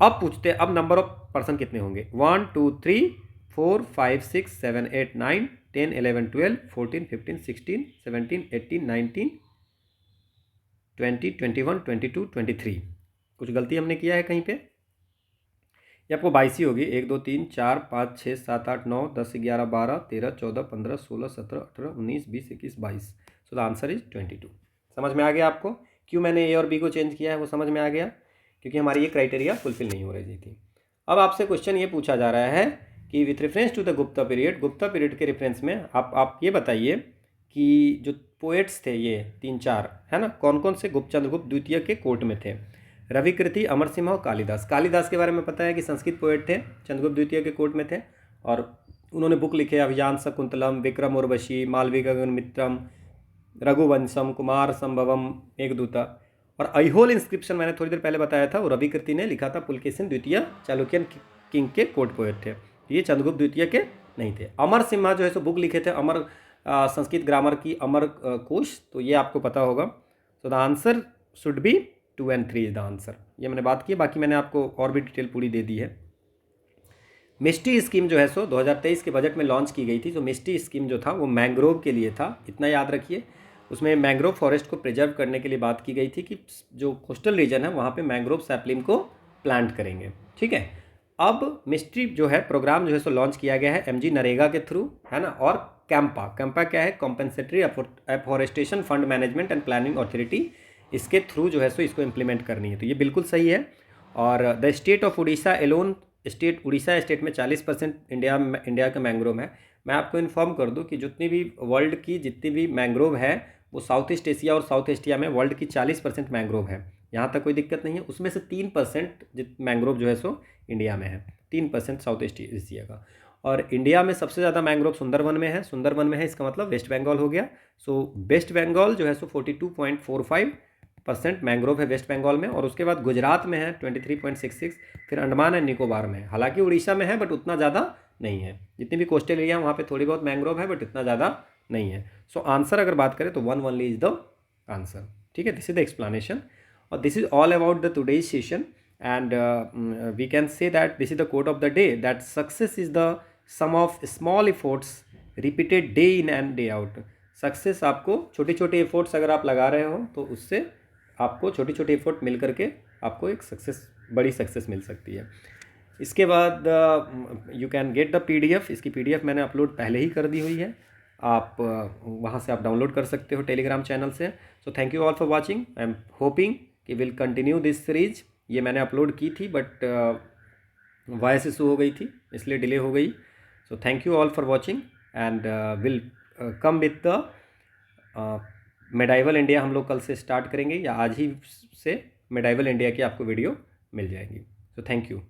अब पूछते हैं, अब नंबर ऑफ पर्सन कितने होंगे, 1 2 3 4 5 6 7 8 9 10 11 12 14 15 16 17 18 19 20 21 22 23। कुछ गलती हमने किया है कहीं पे, ये आपको 22 ही होगी, 1 2 3 4 5 6 7 8 9 10 11 12 13 14 15 16 17 18 19 20 21 22। सो द आंसर इज 22। समझ में आ गया आपको क्यों मैंने ए और बी को चेंज किया है, वो समझ में आ गया, क्योंकि हमारी ये क्राइटेरिया फुलफिल नहीं हो रही थी। अब आपसे क्वेश्चन ये पूछा जा रहा है कि with reference to the Gupta period, Gupta period के रेफरेंस में आप ये बताइए कि जो पोएट्स थे ये 3-4 है ना, कौन कौन से चंद्रगुप्त द्वितीय के कोर्ट में थे। रविकृति, अमर सिंह और कालिदास। कालिदास के बारे में पता है कि संस्कृत पोएट थे, चंद्रगुप्त द्वितीय के कोर्ट में थे, और उन्होंने बुक लिखे अभियान शकुंतलम, विक्रम उर्वशी, मालविका गगनमित्रम, रघुवंशम, कुमार संभवम, मेघदूता। और ऐहोल इंस्क्रिप्शन मैंने थोड़ी देर पहले बताया था, वो रविकृति ने लिखा था, पुलकेशिन द्वितीय चालुक्यन किंग के कोर्ट पोएट थे, ये चंद्रगुप्त द्वितीय के नहीं थे। अमर सिम्हा जो है सो बुक लिखे थे, अमर संस्कृत ग्रामर की अमर कोश, तो ये आपको पता होगा। सो the answer should be 2 and 3 is the answer. ये मैंने बात की, बाकी मैंने आपको और भी डिटेल पूरी दे दी है। मिस्टी स्कीम जो है सो 2023 के बजट में लॉन्च की गई थी। जो मिस्टी स्कीम जो था वो मैंग्रोव के लिए था, इतना याद रखिए। उसमें मैंग्रोव फॉरेस्ट को प्रिजर्व करने के लिए बात की गई थी कि जो कोस्टल रीजन है वहाँ पे मैंग्रोव सैपलिंग को प्लांट करेंगे, ठीक है। अब मिस्ट्री जो है प्रोग्राम जो है सो लॉन्च किया गया है MG नरेगा के थ्रू, है ना। और कैंपा क्या है, compensatory afforestation fund management and planning authority, इसके थ्रू जो है सो इसको इम्प्लीमेंट करनी है, तो ये बिल्कुल सही है। और the state of Orissa alone, Orissa state में 40% इंडिया का मैंग्रोव है। मैं आपको इन्फॉर्म कर दूं कि जितनी भी वर्ल्ड की जितनी भी मैंग्रोव है वो साउथ ईस्ट एशिया और साउथ एशिया में वर्ल्ड की 40% मैंग्रोव है, यहाँ तक कोई दिक्कत नहीं है। उसमें से 3% मैंग्रोव जो है सो इंडिया में है, 3% साउथ ईस्ट एशिया का। और इंडिया में सबसे ज़्यादा मैंग्रोव सुंदरवन में है, सुंदरवन में है, इसका मतलब वेस्ट बंगाल हो गया। सो वेस्ट बंगाल जो है सो 42.45% मैंग्रोव है वेस्ट बंगाल में, और उसके बाद गुजरात में है 23.66, फिर अंडमान एंड निकोबार में है। हालांकि उड़ीसा में है बट उतना ज़्यादा नहीं है, जितनी भी कोस्टल एरिया वहाँ पे थोड़ी बहुत मैंग्रोव है बट इतना ज़्यादा नहीं है। सो आंसर अगर बात करें तो 1 only इज द आंसर। ठीक है, दिस इज द एक्सप्लेनेशन और this is all about the today's session and we can say that this is the quote of the day that success is the sum of small efforts repeated day in and day out. Success आपको छोटे छोटे efforts अगर आप लगा रहे हो तो उससे आपको छोटे छोटे एफर्ट मिल करके आपको एक सक्सेस, बड़ी सक्सेस मिल सकती है। इसके बाद you can get the PDF। इसकी PDF मैंने अपलोड पहले ही कर दी हुई है, आप वहाँ से आप डाउनलोड कर सकते हो टेलीग्राम चैनल से। So thank you all for watching. I am hoping कि विल कंटिन्यू दिस सीरीज। ये मैंने अपलोड की थी बट वॉइस इशू हो गई थी इसलिए डिले हो गई। So thank you all for watching and will come with the medieval India. हम लोग कल से स्टार्ट करेंगे या आज ही से मेडाइवल इंडिया की आपको वीडियो मिल जाएगी। So thank you.